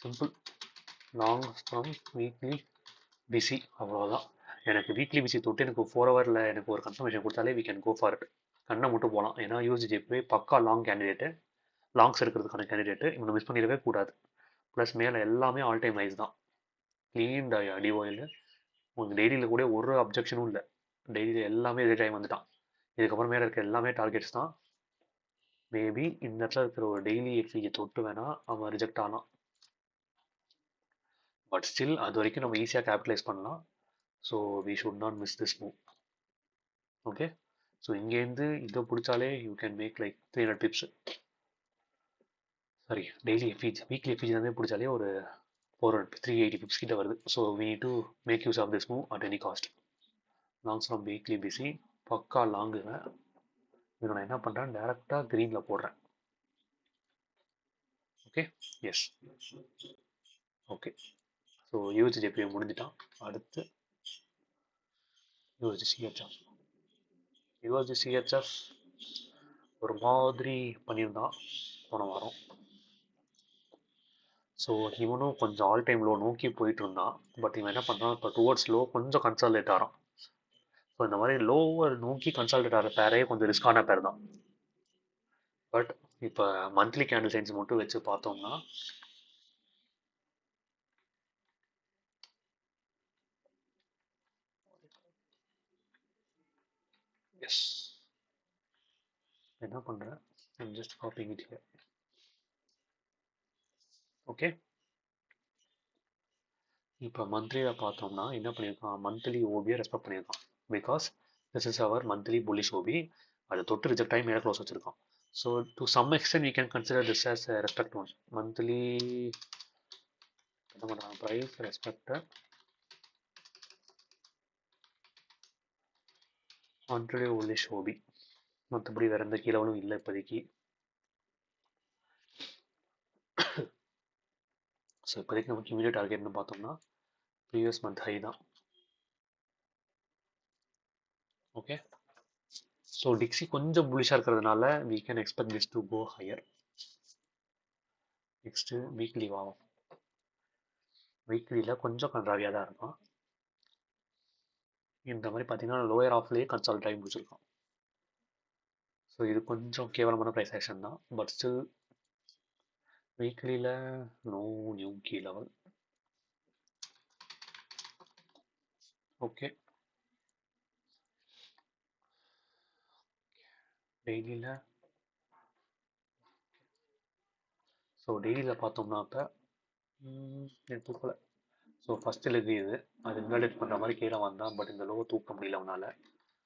simple, long from weekly BISI, அவ்வளோதான். எனக்கு வீக்லி பிசி தொட்டு எனக்கு 4 ஹவரில் எனக்கு ஒரு கன்ஃபர்மேஷன் கொடுத்தாலே we can go for it. கண்ணை மட்டும் போகலாம். ஏன்னா யூஎஸ்ஜிஜேபி பக்கா லாங் கேண்டிடேட்டு, லாங்ஸ் எடுக்கிறதுக்கான கேண்டிடேட்டு, இவனை மிஸ் பண்ணிடவே கூடாது. ப்ளஸ் மேலே எல்லாமே ஆல் டைம் ஹைஸ் தான், க்ளீன் டிஓயில். உங்களுக்கு டெய்லியில் கூட ஒரு அப்ஜெக்ஷனும் இல்லை, டெய்லியில் எல்லாமே இதே டைம் வந்துட்டான். இதுக்கப்புறம் மேலே இருக்க எல்லாமே டார்கெட்ஸ் தான். மேபி இந்த இடத்துல இருக்கிற ஒரு டெய்லி எஃபிஜி தொட்டு வேணால் அவன் ரிஜெக்ட் ஆகலாம். பட் ஸ்டில் அது வரைக்கும் நம்ம ஈஸியாக கேபிட்டலைஸ் பண்ணலாம். So we should not miss this move. Okay, so இங்கேருந்து இதை பிடிச்சாலே you can make like 300 pips. Sorry, daily FVG, weekly FVG வந்து பிடிச்சாலே ஒரு 380 பிப்ஸ் கிட்ட வருது. So we need to make use of this move at any cost. Longs from weekly BISI, பக்கா லாங்குங்க. இதை நான் என்ன பண்ணுறேன், டேரெக்டாக க்ரீனில் போடுறேன். Okay, yes, okay. So USD JPY முடிஞ்சிட்டான். அடுத்து யூஎஸ்ஜிசிஹெச்எஃப். யூஎஸ்ஜிசிஹெச்எஃப் ஒரு மாதிரி பண்ணியிருந்தான் போன வாரம். ஸோ இவனும் கொஞ்சம் ஆல் டைம் லோ நோக்கி போயிட்டு இருந்தான். பட் இவன் என்ன பண்ணுறான், இப்போ டுவர்ட்ஸ் லோ கொஞ்சம் கன்சால்டேட் ஆகிறான். ஸோ இந்த மாதிரி லோவர் நோக்கி கன்சால்டேட் ஆகிற பேரே கொஞ்சம் ரிஸ்கான பேர் தான். பட் இப்போ மந்த்லி கேண்டில் சைன்ஸ் மட்டும் வச்சு பார்த்தோம்னா, எஸ், என்ன பண்ணுறேன், I'm just copying it here. Okay, இப்போ மந்த்லியில் பார்த்தோம்னா என்ன பண்ணியிருக்கான், மந்த்லி ஓபியை ரெஸ்பெக்ட் பண்ணியிருக்கான். Because this is our monthly bullish OB. அதை தொட்டு ரிஜெக்ட் ஆகி மேலே க்ளோஸ் வச்சிருக்கான். So to some extent we can consider this as respect one. Monthly என்ன பண்ணுறாங்க, price respected monthly bullish OB. மற்றபடி வேறு எந்த கீழவனும் இல்லை இப்போதைக்கு. ஸோ இப்போதைக்கு நமக்கு இமீடியட் டார்கெட்னு பார்த்தோம்னா ப்ரீவியஸ் மந்த் ஹை தான். ஓகே, ஸோ டிக்ஸி கொஞ்சம் புலிஷாக இருக்கிறதுனால we can expect this to go higher. Next weekly வாகும். வீக்லியில் கொஞ்சம் கன்றாவியாக தான் இருக்கும். இந்த மாதிரி பார்த்தீங்கன்னா லோயர் ஆஃப்லேயே கன்சால்ட் ஆகி முடிச்சிருக்கோம். ஸோ இது கொஞ்சம் கேவலமான ப்ரைஸ் ஆக்ஷன் தான், பட் ஸ்டில் வீக்லியில் no new key level. Okay, டெய்லியில் பார்த்தோம்னா இப்போ தூக்கலை. ஸோ ஃபஸ்ட்டு லெக் இது, அது இன்வாலிடேட் பண்ணுற மாதிரி கீழே வந்தான், பட் இந்த லோ தூக்க முடியல அவனால்.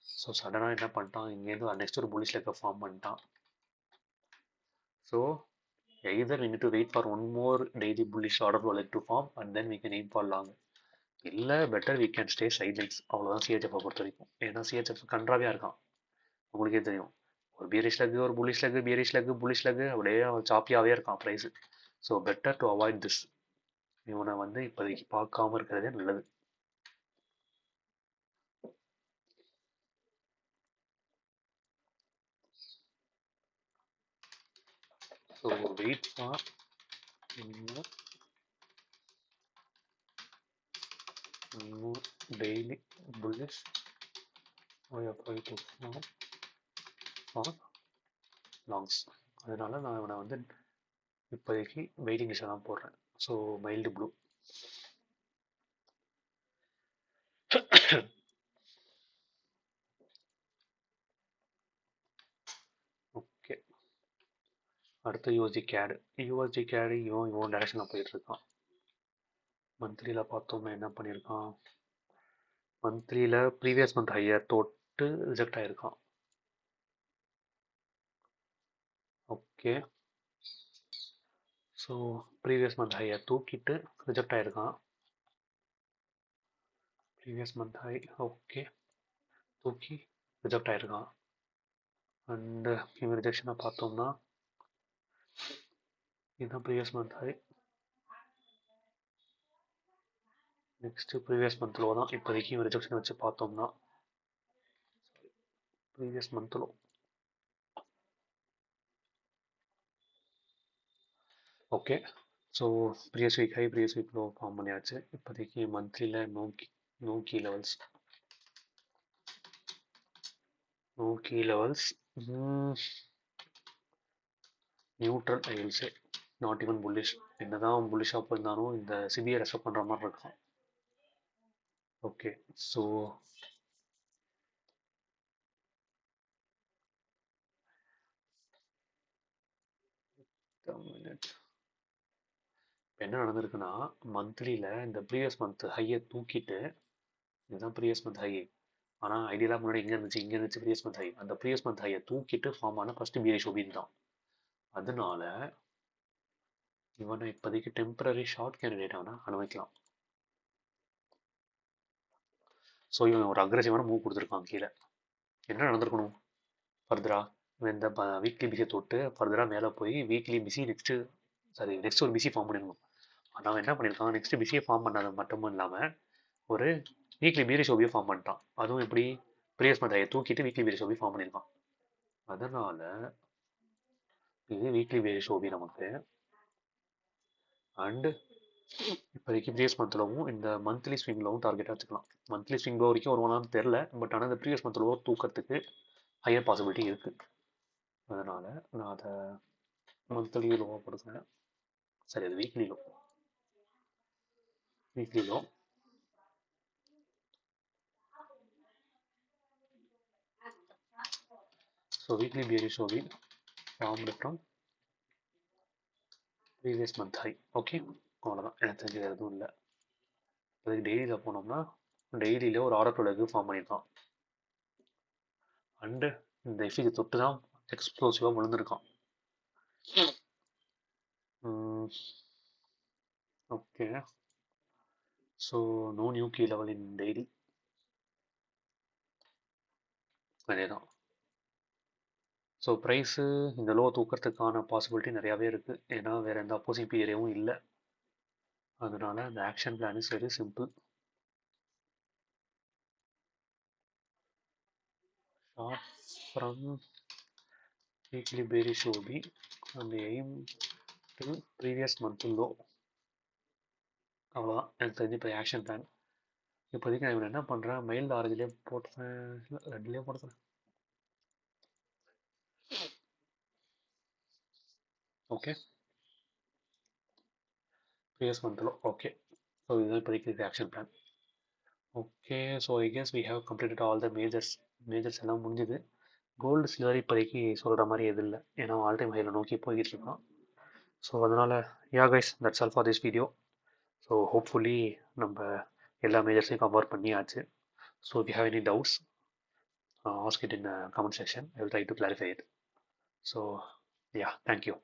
ஸோ சடனாக என்ன பண்ணிட்டான், இங்கேருந்து நெக்ஸ்ட் ஒரு புல்லிஷ் லெக்கை ஃபார்ம் பண்ணிட்டான். So either we need to wait for one more daily bullish order flow leg to form and then we can aim for long. இல்லை better we can stay sidelines. அவ்வளோதான் சிஹெச்எஃப்பை பொறுத்த வரைக்கும். ஏன்னா CHF கன்றாவியாக இருக்கான், உங்களுக்கே தெரியும். ஒரு பியரிஷ் லெக், ஒரு bullish leg, bearish leg, bullish leg, அப்படியே சாப்பியாகவே இருக்கான் price. So better to avoid this. இவனை வந்து இப்போதைக்கு பார்க்காம இருக்கிறதே நல்லது. So wait for daily bullish longs. அதனால நான் இவனை வந்து இப்போதைக்கு வெயிட்டிங் லிஸ்ட்டில் தான் போடுறேன். So mild blue. ஓகே, அடுத்து யூஎஸ்டி கேடு. யூஎஸ்டி கேடு இவன் டைரக்ஷனில் போயிட்டுருக்கான். மந்த்லியில் பார்த்தோம்னா என்ன பண்ணியிருக்கான், மந்த்லியில் ப்ரீவியஸ் மந்த் ஹையை தொட்டு ரிஜெக்ட் ஆகிருக்கான். ஓகே, ஸோ ப்ரீவியஸ் மந்த் ஹையை தூக்கிட்டு ரிஜெக்ட் ஆகிருக்கான். ப்ரீவியஸ் மந்த் ஹை ஓகே தூக்கி ரிஜெக்ட் ஆகிருக்கான். அண்டு இவன் ரிஜெக்ஷனை பார்த்தோம்னா இதுதான் previous month high, next previous month low தான். இப்போதைக்கு இவன் ரிஜெக்ஷன் வச்சு பார்த்தோம்னா previous month low. Okay, so previous week high previous week low form பண்ணியாச்சு. இப்போதைக்கு மந்த்லியில் no key levels neutral I will say, not even bullish. என்னதான் புல்லிஷாக போயிருந்தாலும் இந்த சிபிஐ ரெஸ்பெக்ட் பண்ணுற மாதிரி இருக்கும். ஓகே, ஸோ என்ன நடந்திருக்குன்னா, மந்த்லியில் இந்த ப்ரீவியஸ் மந்த் ஹையை தூக்கிட்டு, இதுதான் ப்ரீவியஸ் மந்த் ஹை, ஆனால் ஐடியலாக முன்னாடி இங்கே இருந்துச்சு ப்ரீவியஸ் மந்த் ஹை. அந்த ப்ரீவியஸ் மந்த் ஹையை தூக்கிட்டு ஃபார்ம் ஆன ஃபஸ்ட்டு பியரிஷ் ஓபின் தான். அதனால இவனை இப்போதைக்கு டெம்பரரி ஷார்ட் கேண்டிடேட் ஆனால் அனுமதிக்கலாம். ஸோ இவன் ஒரு அக்ரெசிவான மூவ் கொடுத்துருக்கான் கீழே. என்ன நடந்திருக்கணும் ஃபர்தரா, இந்த வீக்லி பிசியை தொட்டு ஃபர்தராக மேலே போய் வீக்லி பிசி நெக்ஸ்ட் ஒரு பிசி ஃபார்ம் பண்ணிடணும். ஆனால் அவன் என்ன பண்ணியிருக்கான், நெக்ஸ்ட் பிசியை ஃபார்ம் பண்ணது மட்டும் இல்லாமல் ஒரு வீக்லி பீரிஷ் ஓபியை ஃபார்ம் பண்ணிட்டான். அதுவும் எப்படி, ப்ரீவியஸ் மந்த் தூக்கிட்டு வீக்லி பீரிஷ் ஓபி ஃபார்ம் பண்ணியிருக்கான். அதனால இது வீக்லி பீரிஷ் ஓபி நமக்கு. அண்டு இப்போதைக்கு ப்ரீவியஸ் மந்த்லவும் இந்த மந்த்லி ஸ்விங்லவும் டார்கெட்டாக வச்சுக்கலாம். மந்த்லி ஸ்விங் வரைக்கும் வருவானான்னு தெரில, பட் ஆனால் இந்த ப்ரீவியஸ் மந்த்லவோ தூக்கிறதுக்கு ஹையர் பாசிபிலிட்டி இருக்குது. அதனால் நான் அதை மந்த்லி லோவாக கொடுக்குறேன். சரி, அது weekly low. So weekly bearish ஓவி formed from previous month high. Okay, அவ்வளோதான், எனக்கு தெரிஞ்சது எதுவும் இல்லை. அதுக்கு டெய்லியில் போனோம்னா டெய்லியில் ஒரு ஆர்டர் லெக் ஃபார்ம் பண்ணியிருக்கான். அண்டு இந்த எஃபிக்கு தொட்டு தான் எக்ஸ்ப்ளோசிவாக விழுந்திருக்கான். Okay, so no new key level in daily. அதே தான். ஸோ ப்ரைஸு இந்த லோ தூக்கிறதுக்கான பாசிபிலிட்டி நிறையாவே இருக்குது, ஏன்னா வேறு எந்த அப்போசிங் பீரியவும் இல்லை. அதனால இந்த action plan is very simple. Short from weekly bearish OB and aim to previous month low. அவ்வளோதான் எனக்கு தெரிஞ்சு இப்போ ஆக்ஷன் பிளான். இப்போதைக்கு நான் இவனை என்ன பண்ணுறேன், மைல்டு ஆரஞ்சிலே போட்டுறேன், இல்லை ரெட்லேயே போட்டுறேன். ஓகே, ப்ரீவியஸ் மந்தில். ஓகே, ஸோ இதுதான் இப்போதைக்கு action plan. Okay, so I guess we have completed all the majors எல்லாம் முடிஞ்சுது. கோல்டு சில்வர் இப்போதைக்கு சொல்கிற மாதிரி எதுவும் இல்லை, ஏன்னா ஆல் டைம் ஹையில் நோக்கி போய்கிட்டு இருக்கான். ஸோ அதனால் yeah guys, that's all for this video. So hopefully நம்ம எல்லா மேஜர்ஸையும் கவர் பண்ணியாச்சு. So if you have any doubts, ask it in the comment section. I will try to clarify it. So yeah, thank you.